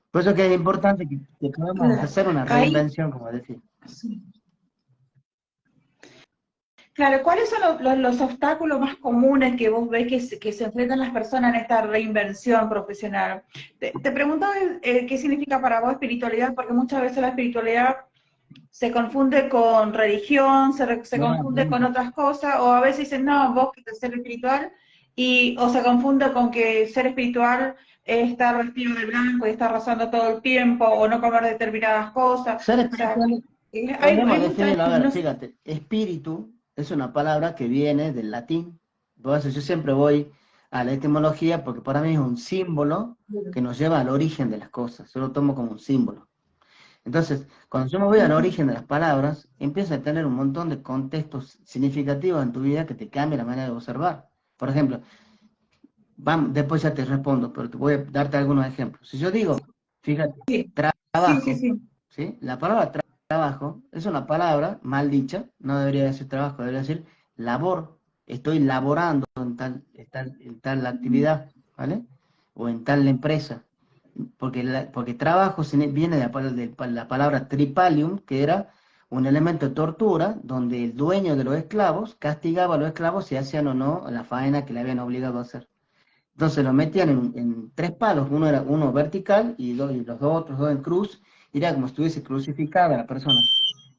Por eso que es importante que podamos claro. hacer una Ahí, reinvención, como decía. sí. Claro, ¿cuáles son los obstáculos más comunes que vos ves que se enfrentan las personas en esta reinvención profesional? Te preguntaba qué significa para vos espiritualidad, porque muchas veces la espiritualidad se confunde con religión, se Buena confunde con pregunta. otras cosas, o a veces dicen, no, vos que ser espiritual, o se confunde con que ser espiritual es estar vestido de blanco y estar rezando todo el tiempo, o no comer determinadas cosas. Ser O sea, espiritual, hay podemos muchas, definirlo, a ver, no sé, fíjate, espíritu es una palabra que viene del latín. Por eso yo siempre voy a la etimología porque para mí es un símbolo que nos lleva al origen de las cosas. Yo lo tomo como un símbolo. Entonces, cuando yo me voy al origen de las palabras, empieza a tener un montón de contextos significativos en tu vida que te cambia la manera de observar. Por ejemplo, vamos, después ya te respondo, pero te voy a darte algunos ejemplos. Si yo digo, fíjate, sí, sí, sí, trabajo, sí. ¿sí? La palabra trabajo es una palabra mal dicha, no debería decir trabajo, debería decir labor. Estoy laborando en tal actividad, ¿vale? o en tal empresa. Porque trabajo viene de la palabra tripalium, que era un elemento de tortura, donde el dueño de los esclavos castigaba a los esclavos si hacían o no la faena que le habían obligado a hacer. Entonces lo metían en tres palos, uno era uno vertical y los otros dos en cruz, y era como si estuviese crucificada la persona.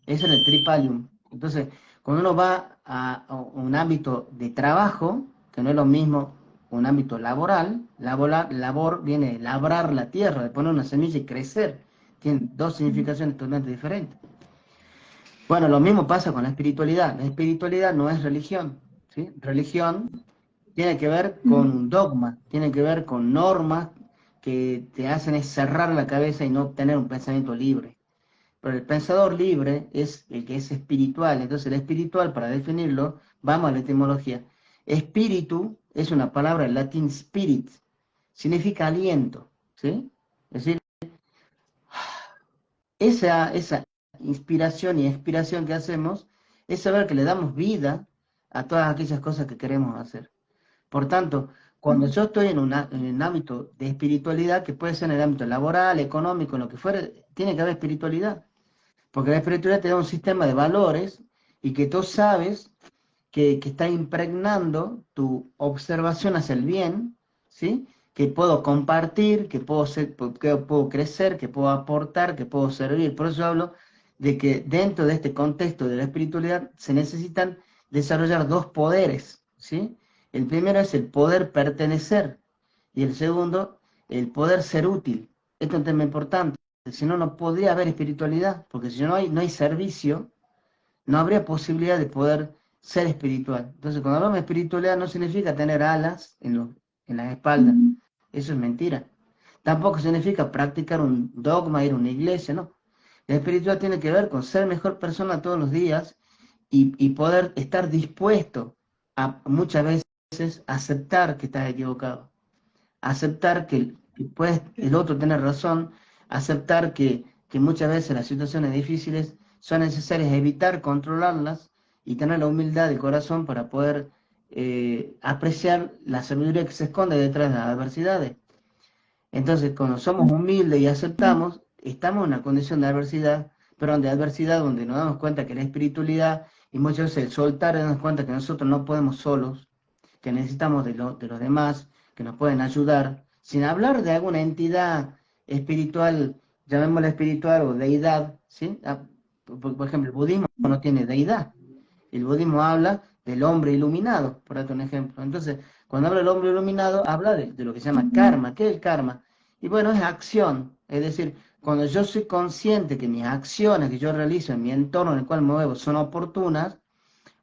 Ese era el tripalium. Entonces, cuando uno va a un ámbito de trabajo, que no es lo mismo un ámbito laboral, labor viene de labrar la tierra, de poner una semilla y crecer. Tiene dos significaciones totalmente diferentes. Bueno, lo mismo pasa con la espiritualidad. La espiritualidad no es religión, ¿sí? Religión tiene que ver con un dogma, tiene que ver con normas que te hacen cerrar la cabeza y no tener un pensamiento libre. Pero el pensador libre es el que es espiritual. Entonces el espiritual, para definirlo, vamos a la etimología. Espíritu es una palabra en latín spirit, significa aliento, ¿sí? Es decir, esa inspiración y expiración que hacemos es saber que le damos vida a todas aquellas cosas que queremos hacer. Por tanto, cuando yo estoy en un ámbito de espiritualidad, que puede ser en el ámbito laboral, económico, en lo que fuere, tiene que haber espiritualidad. Porque la espiritualidad te da un sistema de valores y que tú sabes que está impregnando tu observación hacia el bien, ¿sí? Que puedo compartir, que puedo crecer, que puedo aportar, que puedo servir. Por eso hablo de que dentro de este contexto de la espiritualidad se necesitan desarrollar dos poderes, ¿sí? El primero es el poder pertenecer y el segundo, el poder ser útil. Esto es un tema importante. Si no, no podría haber espiritualidad, porque si no hay servicio, no habría posibilidad de poder ser espiritual. Entonces, cuando hablamos de espiritualidad no significa tener alas en la espalda. Eso es mentira. Tampoco significa practicar un dogma, ir a una iglesia, no. La espiritualidad tiene que ver con ser mejor persona todos los días y poder estar dispuesto a muchas veces aceptar que estás equivocado, aceptar que el otro tiene razón, aceptar que muchas veces las situaciones difíciles son necesarias evitar controlarlas y tener la humildad del corazón para poder apreciar la sabiduría que se esconde detrás de las adversidades. Entonces, cuando somos humildes y aceptamos, estamos en una condición de adversidad, pero de adversidad donde nos damos cuenta que la espiritualidad y muchas veces el soltar, darnos cuenta que nosotros no podemos solos, que necesitamos de los demás, que nos pueden ayudar, sin hablar de alguna entidad espiritual, llamémosla espiritual o deidad, ¿sí? Por ejemplo, el budismo no tiene deidad. El budismo habla del hombre iluminado, por darte un ejemplo. Entonces, cuando habla del hombre iluminado, habla de lo que se llama karma. ¿Qué es el karma? Y bueno, es acción. Es decir, cuando yo soy consciente que mis acciones que yo realizo en mi entorno en el cual me muevo son oportunas,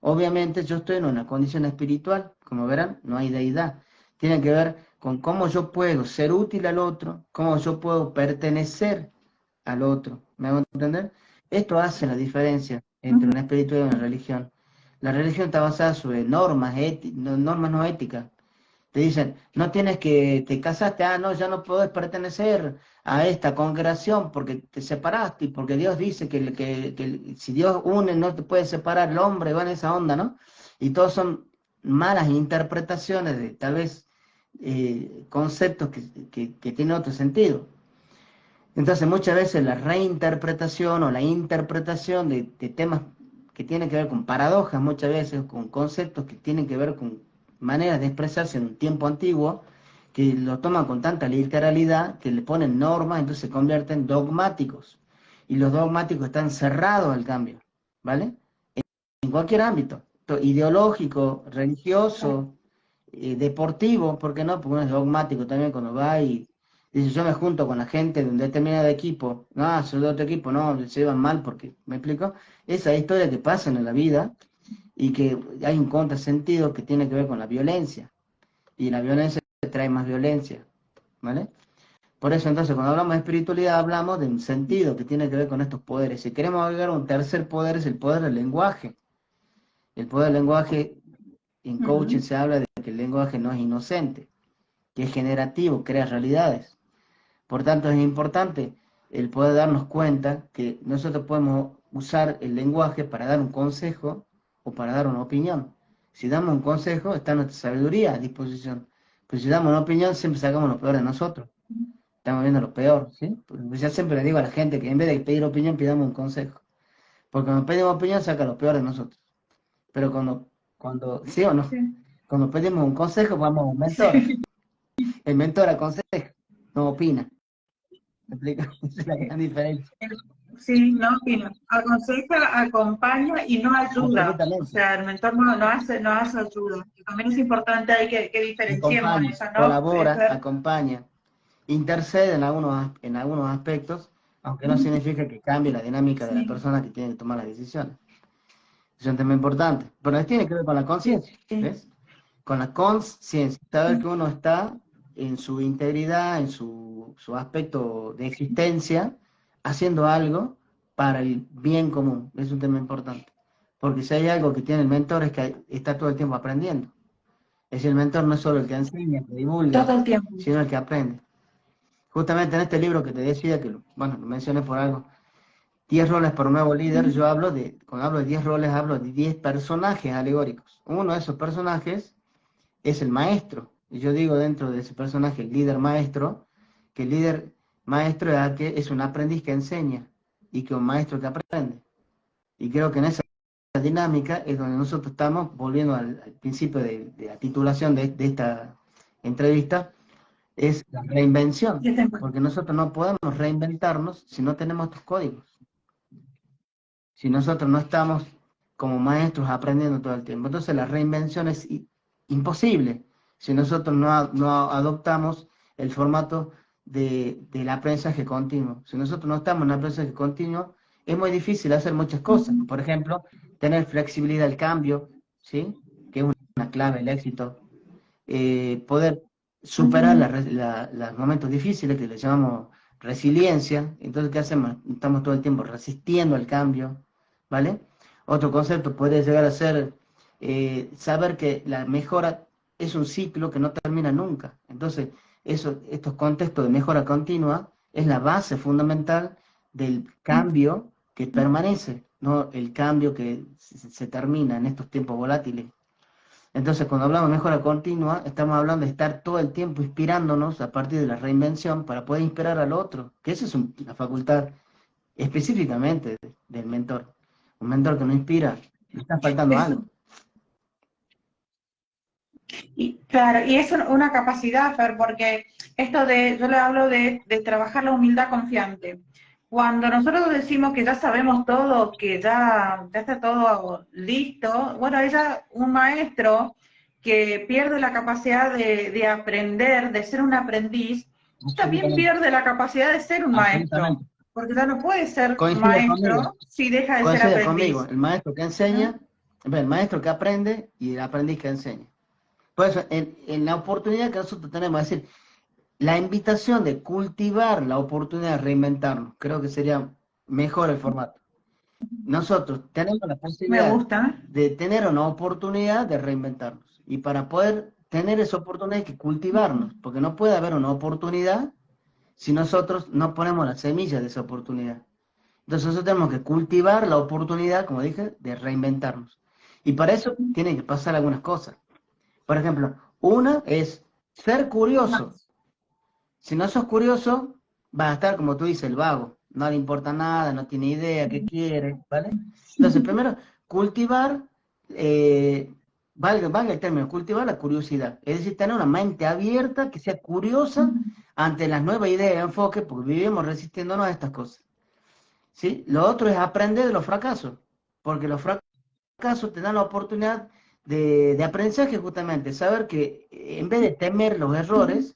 obviamente yo estoy en una condición espiritual. Como verán, no hay deidad. Tiene que ver con cómo yo puedo ser útil al otro, cómo yo puedo pertenecer al otro. ¿Me hago entender? Esto hace la diferencia entre una espiritualidad y una religión. La religión está basada sobre normas no éticas. Te dicen, no tienes te casaste, no, ya no puedes pertenecer a esta congregación porque te separaste y porque Dios dice que si Dios une no te puede separar el hombre, va en esa onda, ¿no? Y todos son malas interpretaciones de tal vez conceptos que tienen otro sentido. Entonces muchas veces la reinterpretación o la interpretación de temas que tienen que ver con paradojas, muchas veces con conceptos que tienen que ver con maneras de expresarse en un tiempo antiguo, que lo toman con tanta literalidad que le ponen normas, entonces se convierten dogmáticos. Y los dogmáticos están cerrados al cambio, ¿vale? En cualquier ámbito, ideológico, religioso, deportivo, ¿por qué no? Porque uno es dogmático también cuando va y dice, yo me junto con la gente de un determinado equipo, no, soy de otro equipo, no, se llevan mal porque, ¿me explico? Esa historia que pasan en la vida y que hay un contrasentido que tiene que ver con la violencia, y la violencia trae más violencia, ¿vale? Por eso entonces cuando hablamos de espiritualidad hablamos de un sentido que tiene que ver con estos poderes. Si queremos agregar un tercer poder es el poder del lenguaje. El poder del lenguaje, en coaching se habla de que el lenguaje no es inocente, que es generativo, crea realidades. Por tanto, es importante el poder darnos cuenta que nosotros podemos usar el lenguaje para dar un consejo o para dar una opinión. Si damos un consejo, está nuestra sabiduría a disposición. Pues si damos una opinión, siempre sacamos lo peor de nosotros. Estamos viendo lo peor, ¿sí? Pues yo siempre le digo a la gente que en vez de pedir opinión, pidamos un consejo. Porque cuando pedimos opinión, saca lo peor de nosotros. Pero ¿sí o no? Sí, Cuando pedimos un consejo, vamos a un mentor. sí, El mentor aconseja, no opina. ¿Me explico? Esa es la gran diferencia. sí, no opino. Aconseja, acompaña y no ayuda. O Absolutamente. sea, el mentor no hace ayuda. Y también es importante ahí que diferenciemos Acompaña, eso, ¿no? colabora, acompaña, intercede en algunos aspectos, aunque no significa que cambie la dinámica de la Sí, persona que tiene que tomar las decisiones. Es un tema importante. Pero tiene que ver con la sí, conciencia, sí. ¿ves? Con la conciencia, saber que uno está en su integridad, en su aspecto de existencia, haciendo algo para el bien común. Es un tema importante. Porque si hay algo que tiene el mentor es que está todo el tiempo aprendiendo. Es decir, el mentor no es solo el que enseña, que divulga, Todo el tiempo. sino el que aprende. Justamente en este libro que te decía, bueno, lo mencioné por algo, 10 roles para un nuevo líder, Ujú. cuando hablo de 10 roles, hablo de 10 personajes alegóricos. Uno de esos personajes es el maestro. Y yo digo dentro de ese personaje, el líder maestro, que el líder maestro es un aprendiz que enseña y que un maestro que aprende. Y creo que en esa dinámica es donde nosotros estamos, volviendo al principio de la titulación de esta entrevista, es la reinvención, Y es importante. porque nosotros no podemos reinventarnos si no tenemos estos códigos, si nosotros no estamos como maestros aprendiendo todo el tiempo. Entonces la reinvención es imposible si nosotros no adoptamos el formato del aprendizaje continuo. Si nosotros no estamos en aprendizaje continuo, es muy difícil hacer muchas cosas. Ujú. Por ejemplo, tener flexibilidad al cambio, ¿sí? Que es una clave del éxito. Poder superar Ujú. los momentos difíciles que le llamamos resiliencia. Entonces, ¿qué hacemos? Estamos todo el tiempo resistiendo al cambio, ¿vale? Otro concepto puede llegar a ser saber que la mejora es un ciclo que no termina nunca. Entonces, estos contextos de mejora continua es la base fundamental del cambio que permanece, no el cambio que se termina en estos tiempos volátiles. Entonces, cuando hablamos de mejora continua, estamos hablando de estar todo el tiempo inspirándonos a partir de la reinvención para poder inspirar al otro, que esa es una facultad específicamente del mentor. Un mentor que no inspira, le está faltando Es, algo. y, claro, y es una capacidad, Fer, porque yo le hablo de trabajar la humildad confiante. Cuando nosotros decimos que ya sabemos todo, que ya está todo listo, bueno, un maestro que pierde la capacidad de aprender, de ser un aprendiz, también Absolutamente, pierde la capacidad de ser un maestro, absolutamente. porque ya no puede ser Coincide conmigo, maestro si deja de ser coincide conmigo. aprendiz. El maestro que ¿No? enseña, el maestro que aprende y el aprendiz que enseña. Por eso, en la oportunidad que nosotros tenemos, es decir, la invitación de cultivar la oportunidad de reinventarnos, creo que sería mejor el formato. Nosotros tenemos la Me posibilidad gusta. de tener una oportunidad de reinventarnos. Y para poder tener esa oportunidad hay que cultivarnos, porque no puede haber una oportunidad si nosotros no ponemos la semilla de esa oportunidad. Entonces nosotros tenemos que cultivar la oportunidad, como dije, de reinventarnos. Y para eso tienen que pasar algunas cosas. Por ejemplo, una es ser curioso. Si no sos curioso, vas a estar, como tú dices, el vago. No le importa nada, no tiene idea qué quiere, ¿vale? Entonces, primero, cultivar, valga el término, cultivar la curiosidad. Es decir, tener una mente abierta, que sea curiosa ante las nuevas ideas y enfoques, porque vivimos resistiéndonos a estas cosas. ¿Sí? Lo otro es aprender de los fracasos, porque los fracasos te dan la oportunidad de aprendizaje justamente, saber que en vez de temer los errores,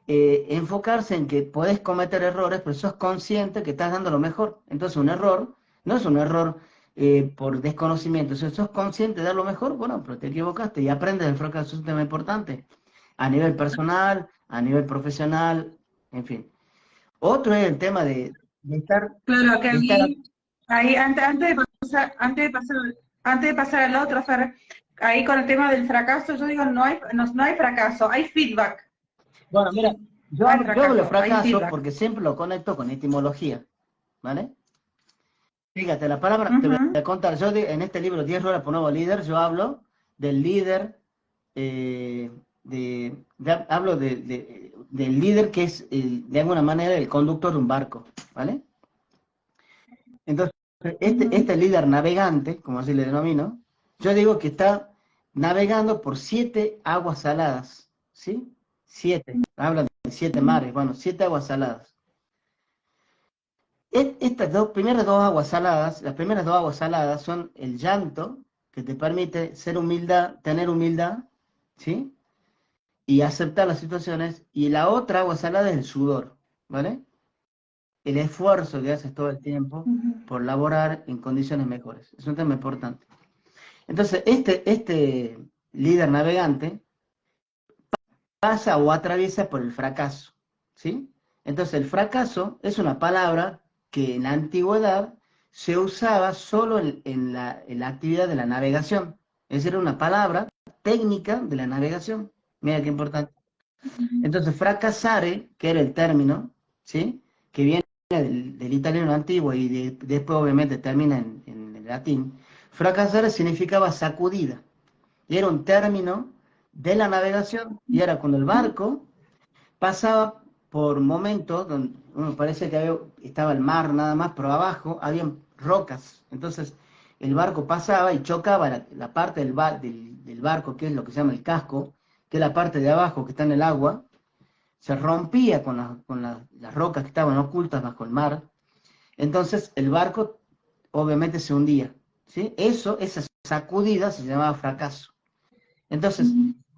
enfocarse en que podés cometer errores, pero sos consciente que estás dando lo mejor. Entonces un error no es un error por desconocimiento. Si sos consciente de dar lo mejor, bueno, pero te equivocaste y aprendes del fracaso. Es un tema importante a nivel personal, a nivel profesional, en fin. Otro es el tema de estar, Claro que de estar, ahí antes de pasar al otro, Fer, ahí con el tema del fracaso, yo digo, no hay fracaso, hay feedback, bueno, mira, no hay yo hablo de fracaso, hay fracaso feedback. porque siempre lo conecto con etimología, ¿vale? Fíjate, la palabra, te voy Ujú. a contar, en este libro 10 roles por nuevo líder, yo hablo del líder, de hablo del líder que es, de alguna manera, el conductor de un barco, ¿vale? Entonces, este líder navegante, como así le denomino, yo digo que está navegando por 7 aguas saladas, ¿sí? 7, hablan de 7 mares, bueno, 7 aguas saladas. Estas primeras dos aguas saladas, las primeras dos aguas saladas son el llanto, que te permite tener humildad, ¿sí? Y aceptar las situaciones, y la otra agua salada es el sudor, ¿vale? El esfuerzo que haces todo el tiempo por laborar en condiciones mejores. Es un tema importante. Entonces, este líder navegante pasa o atraviesa por el fracaso, ¿sí? Entonces, el fracaso es una palabra que en la antigüedad se usaba solo en la actividad de la navegación. Es decir, una palabra técnica de la navegación. Mira qué importante. Entonces, fracasare, que era el término, ¿sí? Que viene del italiano antiguo y después obviamente termina en el latín, fracasare significaba sacudida. Y era un término de la navegación, y era cuando el barco pasaba por momentos donde uno parece que estaba el mar nada más, pero abajo había rocas. Entonces el barco pasaba y chocaba la parte del barco, que es lo que se llama el casco, que es la parte de abajo que está en el agua, se rompía con las rocas que estaban ocultas bajo el mar. Entonces el barco obviamente se hundía, ¿sí? Esa sacudida se llamaba fracaso. Entonces,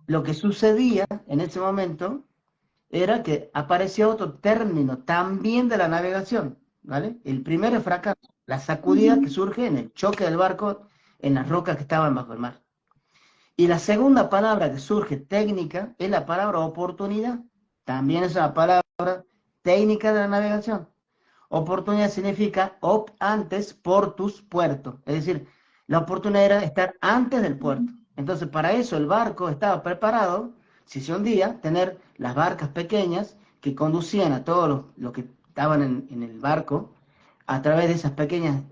lo que sucedía en ese momento era que aparecía otro término también de la navegación, ¿vale? El primero es fracaso, la sacudida que surge en el choque del barco en las rocas que estaban bajo el mar. Y la segunda palabra que surge técnica es la palabra oportunidad. También es una palabra técnica de la navegación. Oportunidad significa antes portus puerto. Es decir, la oportunidad era estar antes del puerto. Entonces, para eso el barco estaba preparado, si se hundía, tener las barcas pequeñas que conducían a todos los que estaban en el barco a través de esas pequeñas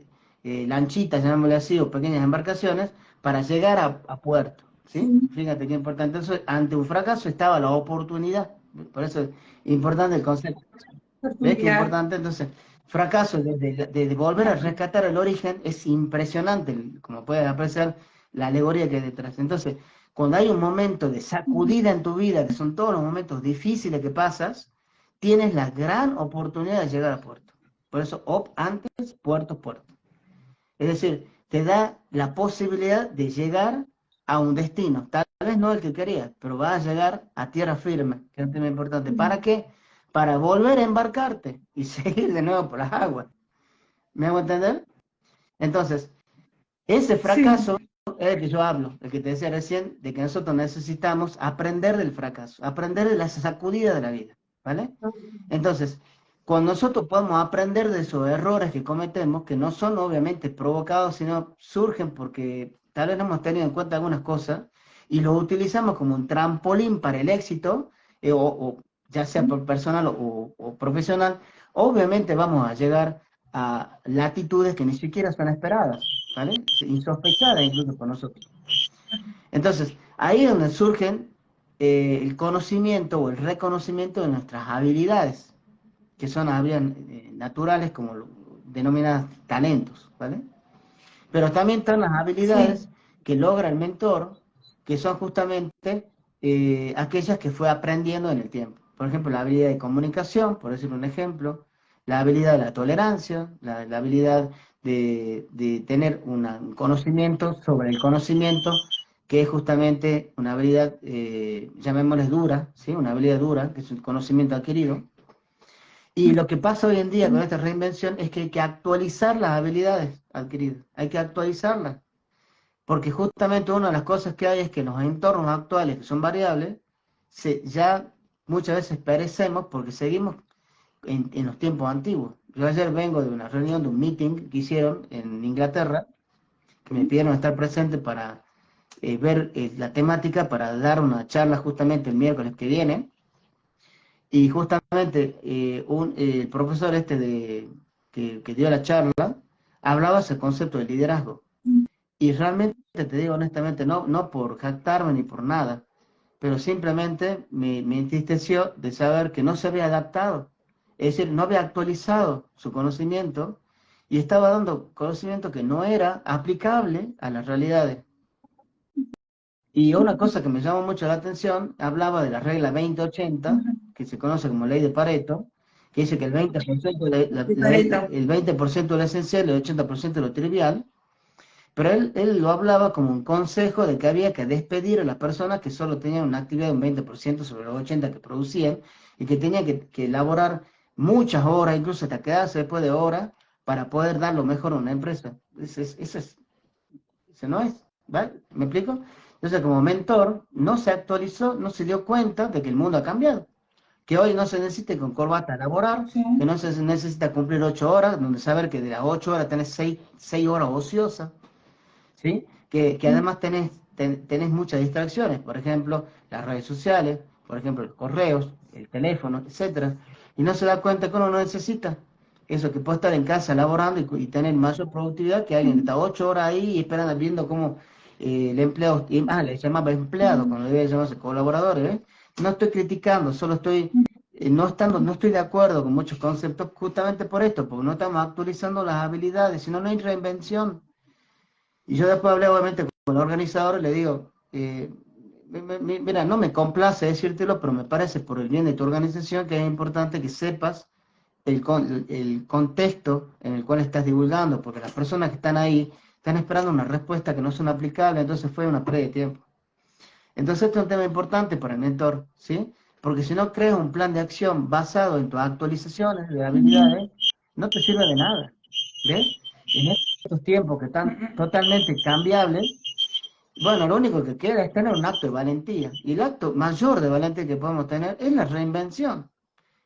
lanchitas, llamémosle así, o pequeñas embarcaciones, para llegar a puerto. ¿Sí? Fíjate qué importante eso. Ante un fracaso estaba la oportunidad. Por eso es importante el concepto. ¿Ves qué Oportunidad. importante? Entonces, fracaso de volver a rescatar el origen es impresionante, como puedes apreciar la alegoría que hay detrás. Entonces, cuando hay un momento de sacudida en tu vida, que son todos los momentos difíciles que pasas, tienes la gran oportunidad de llegar a puerto. Por eso, antes, puerto, puerto. Es decir, te da la posibilidad de llegar a un destino. Tal vez no el que querías, pero vas a llegar a tierra firme, que es un tema importante. ¿Para qué? Para volver a embarcarte y seguir de nuevo por las aguas. ¿Me hago entender? Entonces, ese Sí, fracaso es el que yo hablo, el que te decía recién, de que nosotros necesitamos aprender del fracaso, aprender de la sacudida de la vida, ¿vale? Entonces, cuando nosotros podemos aprender de esos errores que cometemos, que no son obviamente provocados, sino surgen porque tal vez no hemos tenido en cuenta algunas cosas, y los utilizamos como un trampolín para el éxito, o ya sea por personal o profesional, obviamente vamos a llegar a latitudes que ni siquiera son esperadas, ¿vale? Insospechadas incluso por nosotros. Entonces, ahí es donde surgen el conocimiento o el reconocimiento de nuestras habilidades, que son habilidades naturales como denominadas talentos, ¿vale? Pero también están las sí. habilidades que logra el mentor, que son justamente aquellas que fue aprendiendo en el tiempo. Por ejemplo, la habilidad de comunicación, por decir un ejemplo, la habilidad de la tolerancia, la habilidad de tener un conocimiento sobre el conocimiento, que es justamente una habilidad, llamémosle dura, ¿sí? Una habilidad dura, que es un conocimiento adquirido. Y lo que pasa hoy en día con esta reinvención es que hay que actualizar las habilidades adquiridas, hay que actualizarlas, porque justamente una de las cosas que hay es que en los entornos actuales, que son variables, ya muchas veces perecemos porque seguimos en los tiempos antiguos. Yo ayer vengo de una reunión, de un meeting que hicieron en Inglaterra, que me pidieron estar presente para ver la temática, para dar una charla justamente el miércoles que viene. Y justamente el profesor que dio la charla hablaba ese concepto de liderazgo. Y realmente te digo honestamente, no por jactarme ni por nada, pero simplemente me entristeció de saber que no se había adaptado, es decir, no había actualizado su conocimiento y estaba dando conocimiento que no era aplicable a las realidades. Y una cosa que me llamó mucho la atención, hablaba de la regla 20-80, que se conoce como ley de Pareto, que dice que el 20% De Pareto. el 20% de lo esencial y el 80% de lo trivial, pero él lo hablaba como un consejo de que había que despedir a las personas que solo tenían una actividad de un 20% sobre los 80% que producían y que tenían que elaborar muchas horas, incluso hasta quedarse después de horas, para poder dar lo mejor a una empresa. Ese no es, ¿vale? ¿Me explico? Entonces, como mentor, no se actualizó, no se dio cuenta de que el mundo ha cambiado. Que hoy no se necesita con corbata laborar, Sí. que no se necesita cumplir 8 horas, donde saber que de las 8 horas tenés 6 horas ociosas, ¿sí? Que además tenés muchas distracciones, por ejemplo, las redes sociales, por ejemplo, los correos, el teléfono, etcétera. Y no se da cuenta que uno no necesita eso, que puede estar en casa laborando y tener mayor productividad que alguien que está 8 horas ahí y esperando viendo cómo el empleado, le llamaba empleado, cuando debe llamarse colaboradores, ¿eh? No estoy criticando, solo estoy no estoy de acuerdo con muchos conceptos justamente por esto, porque no estamos actualizando las habilidades, si no, no hay reinvención. Y yo después hablé obviamente con el organizador y le digo, mira, no me complace decírtelo, pero me parece por el bien de tu organización que es importante que sepas el contexto en el cual estás divulgando, porque las personas que están ahí están esperando una respuesta que no son aplicables, entonces fue una pérdida de tiempo. Entonces este es un tema importante para el mentor, ¿sí? Porque si no creas un plan de acción basado en tus actualizaciones de habilidades, no te sirve de nada, ¿ves? En estos tiempos que están totalmente cambiables, bueno, lo único que queda es tener un acto de valentía. Y el acto mayor de valentía que podemos tener es la reinvención.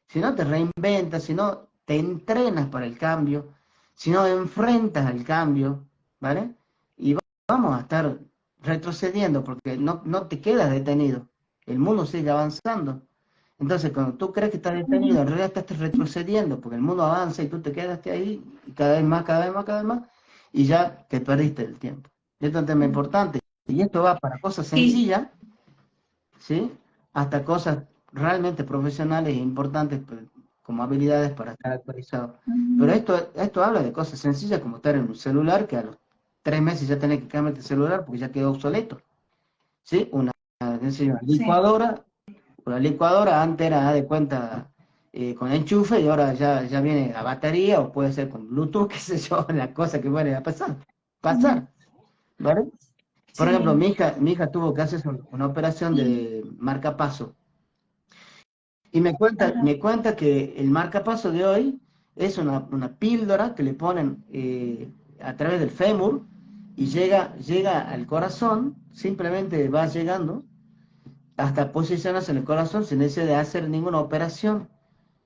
Si no te reinventas, si no te entrenas para el cambio, si no enfrentas al cambio, ¿vale? Y vamos a estar retrocediendo porque no te quedas detenido. El mundo sigue avanzando. Entonces, cuando tú crees que estás detenido, en realidad estás retrocediendo porque el mundo avanza y tú te quedaste ahí y cada vez más, cada vez más, cada vez más, y ya te perdiste el tiempo. Esto es un tema importante. Y esto va para cosas Y sencillas, ¿sí? Hasta cosas realmente profesionales e importantes como habilidades para estar actualizado. Pero esto habla de cosas sencillas como estar en un celular que a los 3 meses ya tenés que cambiar el celular porque ya quedó obsoleto. ¿Sí? Qué sé yo, sí. una licuadora antes era de cuenta con enchufe y ahora ya viene a batería o puede ser con Bluetooth, qué sé yo, la cosa que puede pasar, ¿vale? Por ejemplo, Sí. mi hija tuvo que hacer una operación de marcapaso. Y Ajá. me cuenta que el marcapaso de hoy es una píldora que le ponen a través del fémur y llega al corazón, simplemente va llegando hasta posicionarse en el corazón sin necesidad de hacer ninguna operación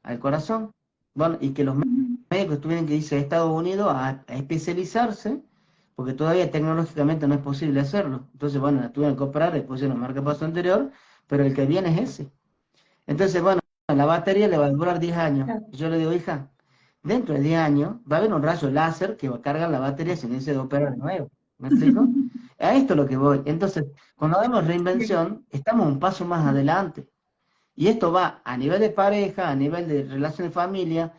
al corazón. Bueno, y que los médicos tuvieron que irse a Estados Unidos a especializarse, porque todavía tecnológicamente no es posible hacerlo. Entonces, bueno, la tuvieron que operar, le pusieron el marcapaso anterior, pero el que viene es ese. Entonces, bueno, la batería le va a durar 10 años. Y yo le digo, hija, dentro de 10 años va a haber un rayo láser que va a cargar la batería sin necesidad de operar de nuevo. ¿Me explico? A esto es lo que voy. Entonces, cuando hablamos de reinvención, estamos un paso más adelante. Y esto va a nivel de pareja, a nivel de relación de familia,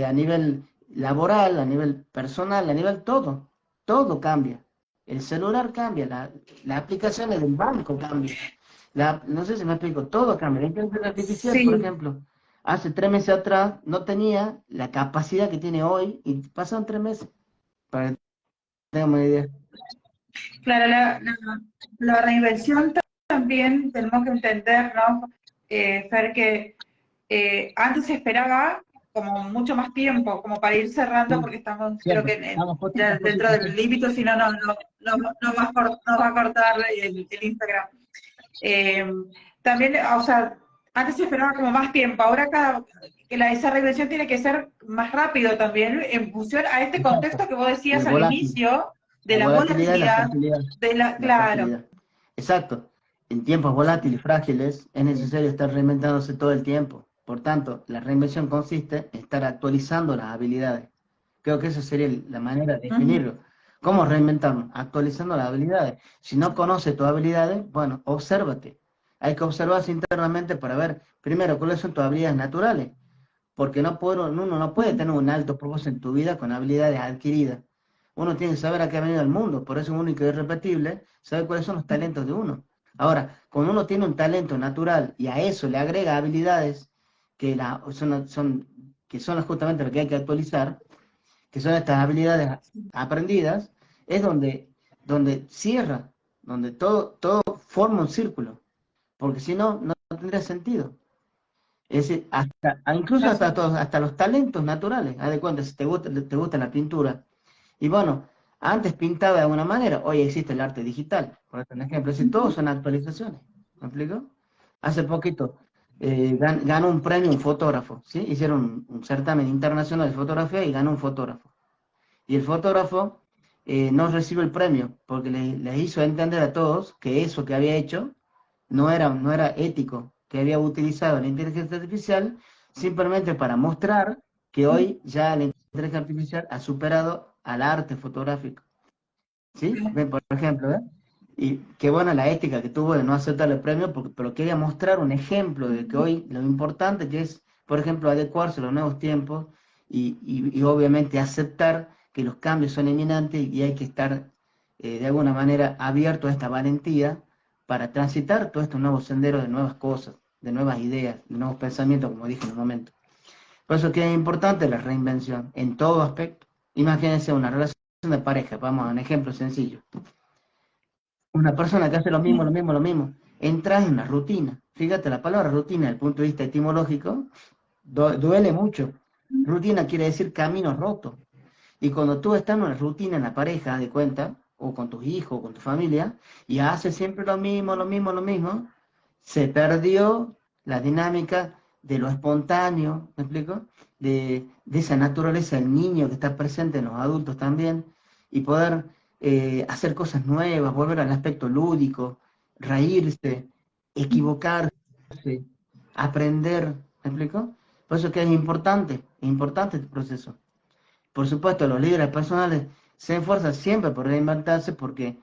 a nivel laboral, a nivel personal, a nivel todo. Todo cambia. El celular cambia, las aplicaciones del banco cambian. No sé si me explico, todo cambia. La inteligencia artificial, por Sí. ejemplo, hace 3 meses atrás no tenía la capacidad que tiene hoy y pasaron 3 meses, para que tengamos una idea. Claro, la reinvención también tenemos que entender, ¿no? Fer, que antes se esperaba como mucho más tiempo, como para ir cerrando, Sí, porque estamos, creo cierto. que Vamos, ya cosita a dentro cosita, sí. del límite, si no, nos va a cortar el Instagram. Eh, también, o sea, antes se esperaba como más tiempo, ahora esa regresión tiene que ser más rápido también en función a este Exacto. contexto que vos Y decías es al volátil. inicio, de La la volatilidad y la volatilidad, fragilidad. La claro. fragilidad. Exacto. En tiempos volátiles y frágiles es necesario estar reinventándose todo el tiempo. Por tanto, la reinvención consiste en estar actualizando las habilidades. Creo que esa sería la manera de Ujú. definirlo. ¿Cómo reinventarnos? Actualizando las habilidades. Si no conoces tus habilidades, bueno, obsérvate. hay que observarse internamente para ver, primero, cuáles son tus habilidades naturales, porque uno no puede tener un alto propósito en tu vida con habilidades adquiridas. Uno tiene que saber a qué ha venido al mundo, por eso es único y irrepetible, saber cuáles son los talentos de uno. Ahora, cuando uno tiene un talento natural y a eso le agrega habilidades que son justamente lo que hay que actualizar, que son estas habilidades aprendidas, es donde cierra, donde todo forma un círculo, porque si no, no tendría sentido. Es decir, incluso hasta los talentos naturales. Haz de cuenta, si te gusta la pintura. Y bueno, antes pintaba de una manera, hoy existe el arte digital, por ejemplo. Es decir, todos son actualizaciones. ¿Me explico? Hace poquito ganó un premio un fotógrafo, ¿sí? Hicieron un certamen internacional de fotografía y ganó un fotógrafo. Y el fotógrafo no recibió el premio porque les hizo entender a todos que eso que había hecho no era ético, que había utilizado la inteligencia artificial simplemente para mostrar que hoy ya la inteligencia artificial ha superado al arte fotográfico. ¿Sí? Ven, por ejemplo, ¿eh? Y qué buena la ética que tuvo de no aceptar el premio, pero quería mostrar un ejemplo de que hoy lo importante que es, por ejemplo, adecuarse a los nuevos tiempos y obviamente aceptar que los cambios son inminentes y hay que estar de alguna manera abierto a esta valentía para transitar todos estos nuevos senderos de nuevas cosas, de nuevas ideas, de nuevos pensamientos, como dije en un momento. Por eso que es importante la reinvención en todo aspecto. Imagínense una relación de pareja, vamos a un ejemplo sencillo. Una persona que hace lo mismo, lo mismo, lo mismo, entra en una rutina. Fíjate, la palabra rutina, desde el punto de vista etimológico, duele mucho. Rutina quiere decir camino roto. Y cuando tú estás en una rutina en la pareja, de cuenta, o con tus hijos, o con tu familia, y haces siempre lo mismo, lo mismo, lo mismo, se perdió la dinámica de lo espontáneo, ¿me explico? De esa naturaleza del niño que está presente en los adultos también, y poder hacer cosas nuevas, volver al aspecto lúdico, reírse, equivocarse, aprender, ¿me explico? Por eso que es importante este proceso. Por supuesto, los líderes personales se esfuerzan siempre por reinventarse porque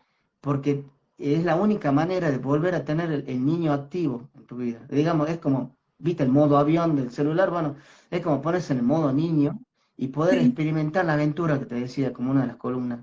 es la única manera de volver a tener el niño activo en tu vida. Digamos, es como, viste, el modo avión del celular, bueno, es como ponerse en el modo niño y poder experimentar la aventura que te decía, como una de las columnas.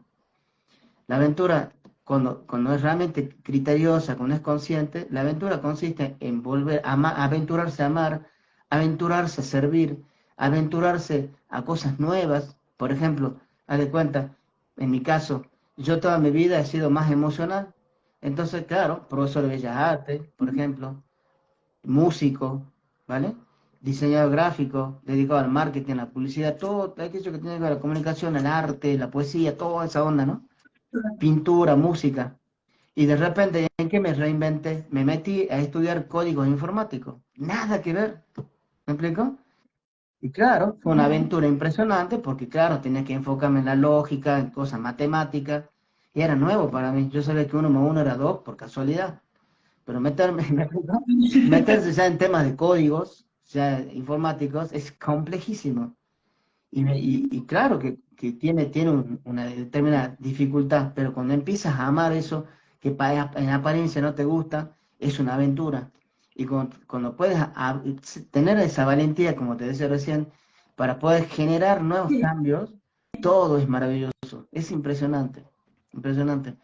La aventura, cuando es realmente criteriosa, cuando es consciente, la aventura consiste en volver a aventurarse a amar, aventurarse a servir, aventurarse a cosas nuevas. Por ejemplo, haz de cuenta, en mi caso, yo toda mi vida he sido más emocional. Entonces, claro, profesor de Bellas Artes, por ejemplo, músico, ¿vale? Diseñador gráfico, dedicado al marketing, a la publicidad, todo aquello que tiene que ver con la comunicación, el arte, la poesía, toda esa onda, ¿no? Pintura, música. Y de repente, ¿en qué me reinventé? Me metí a estudiar códigos informáticos. Nada que ver. ¿Me explico? Y claro, fue una aventura impresionante porque, claro, tenía que enfocarme en la lógica, en cosas matemáticas. Y era nuevo para mí. Yo sabía que 1 más 1 era 2 por casualidad. Pero ¿me explico? Meterse ya en temas de códigos, ya informáticos, es complejísimo. Y claro que tiene una determinada dificultad, pero cuando empiezas a amar eso que en apariencia no te gusta, es una aventura. Y cuando puedes tener esa valentía, como te decía recién, para poder generar nuevos cambios, todo es maravilloso, es impresionante, impresionante.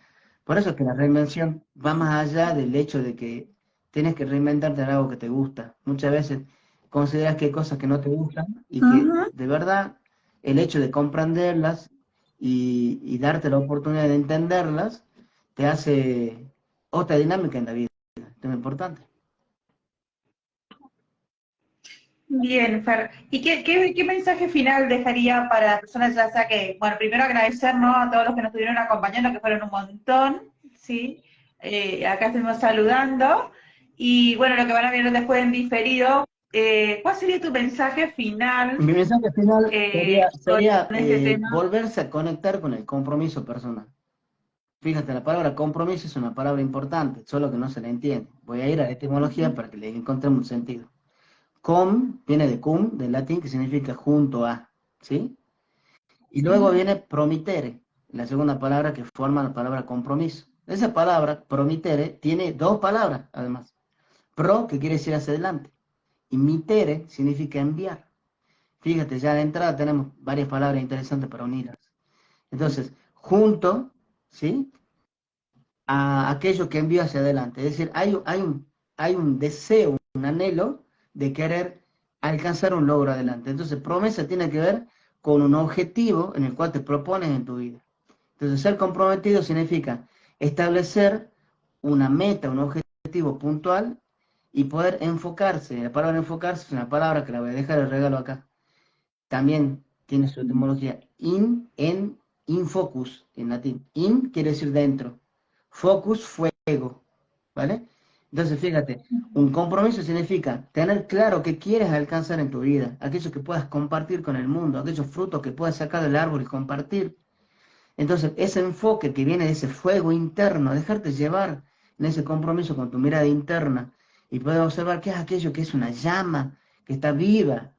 Por eso es que la reinvención va más allá del hecho de que tienes que reinventarte en algo que te gusta. Muchas veces consideras que hay cosas que no te gustan y que Ujú. de verdad el hecho de comprenderlas y darte la oportunidad de entenderlas te hace otra dinámica en la vida. Esto es muy importante. Bien, Fer. ¿Y qué mensaje final dejaría para las personas, ya sea que, bueno, primero agradecer, ¿no?, a todos los que nos estuvieron acompañando, que fueron un montón, ¿sí? Acá estuvimos saludando. Y bueno, lo que van a ver después en diferido, ¿cuál sería tu mensaje final Mi mensaje final con sería este tema? volverse a conectar con el compromiso personal. Fíjate, la palabra compromiso es una palabra importante, solo que no se la entiende. Voy a ir a la etimología para que le encontremos un sentido. Com viene de cum, del latín, que significa junto a, ¿sí? Y luego viene promitere, la segunda palabra que forma la palabra compromiso. Esa palabra, promitere, tiene dos palabras, además. Pro, que quiere decir hacia adelante. Y mitere significa enviar. Fíjate, ya de entrada tenemos varias palabras interesantes para unirlas. Entonces, junto, ¿sí? A aquello que envío hacia adelante. Es decir, hay un deseo, un anhelo de querer alcanzar un logro adelante. Entonces, promesa tiene que ver con un objetivo en el cual te propones en tu vida. Entonces, ser comprometido significa establecer una meta, un objetivo puntual y poder enfocarse. La palabra enfocarse es una palabra que la voy a dejar el regalo acá. También tiene su etimología in focus, en latín. In quiere decir dentro. Focus, fuego. ¿Vale? Entonces, fíjate, un compromiso significa tener claro qué quieres alcanzar en tu vida, aquello que puedas compartir con el mundo, aquellos frutos que puedas sacar del árbol y compartir. Entonces, ese enfoque que viene de ese fuego interno, dejarte llevar en ese compromiso con tu mirada interna y poder observar qué es aquello que es una llama, que está viva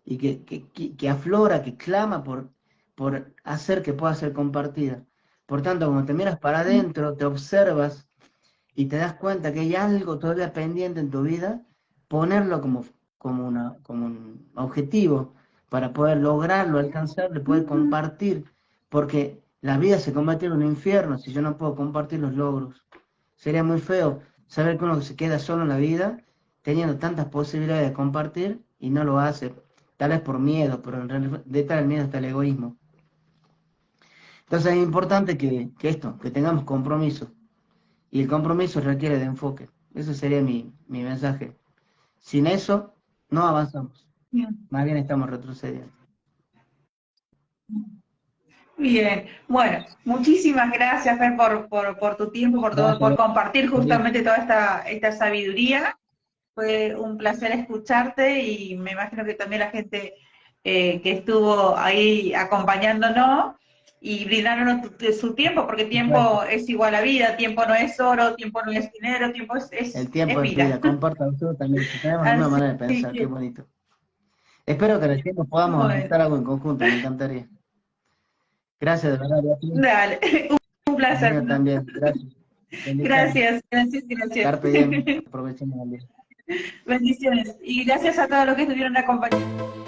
y que aflora, que clama por hacer que pueda ser compartida. Por tanto, cuando te miras para adentro, te observas y te das cuenta que hay algo todavía pendiente en tu vida, ponerlo como un objetivo para poder lograrlo, alcanzarlo, poder compartir, porque la vida se convierte en un infierno si yo no puedo compartir los logros. Sería muy feo saber que uno se queda solo en la vida, teniendo tantas posibilidades de compartir y no lo hace, tal vez por miedo, pero en realidad detrás del miedo está el egoísmo. Entonces es importante que tengamos compromiso. Y el compromiso requiere de enfoque. Ese sería mi mensaje. Sin eso, no avanzamos. Más bien estamos retrocediendo. Bien, bueno, muchísimas gracias, Fer, por tu tiempo, por todo, por Gracias. compartir justamente toda esta sabiduría. Fue un placer escucharte y me imagino que también la gente que estuvo ahí acompañándonos y brindándonos su tiempo, porque tiempo es igual a vida, tiempo no es oro, tiempo no es dinero, tiempo El tiempo es es vida. vida. Compartan ustedes también. Tenemos la misma Así manera de pensar. Qué que, bonito. Espero que en el tiempo podamos bueno, hacer algo en conjunto. Me encantaría. Gracias, de verdad, Beatriz. dale, un El placer. mío también. Gracias. Bendiciones. Gracias, gracias, gracias. Carpe diem. Aprovechemos el día. Bendiciones. Y gracias a todos los que estuvieron acompañando.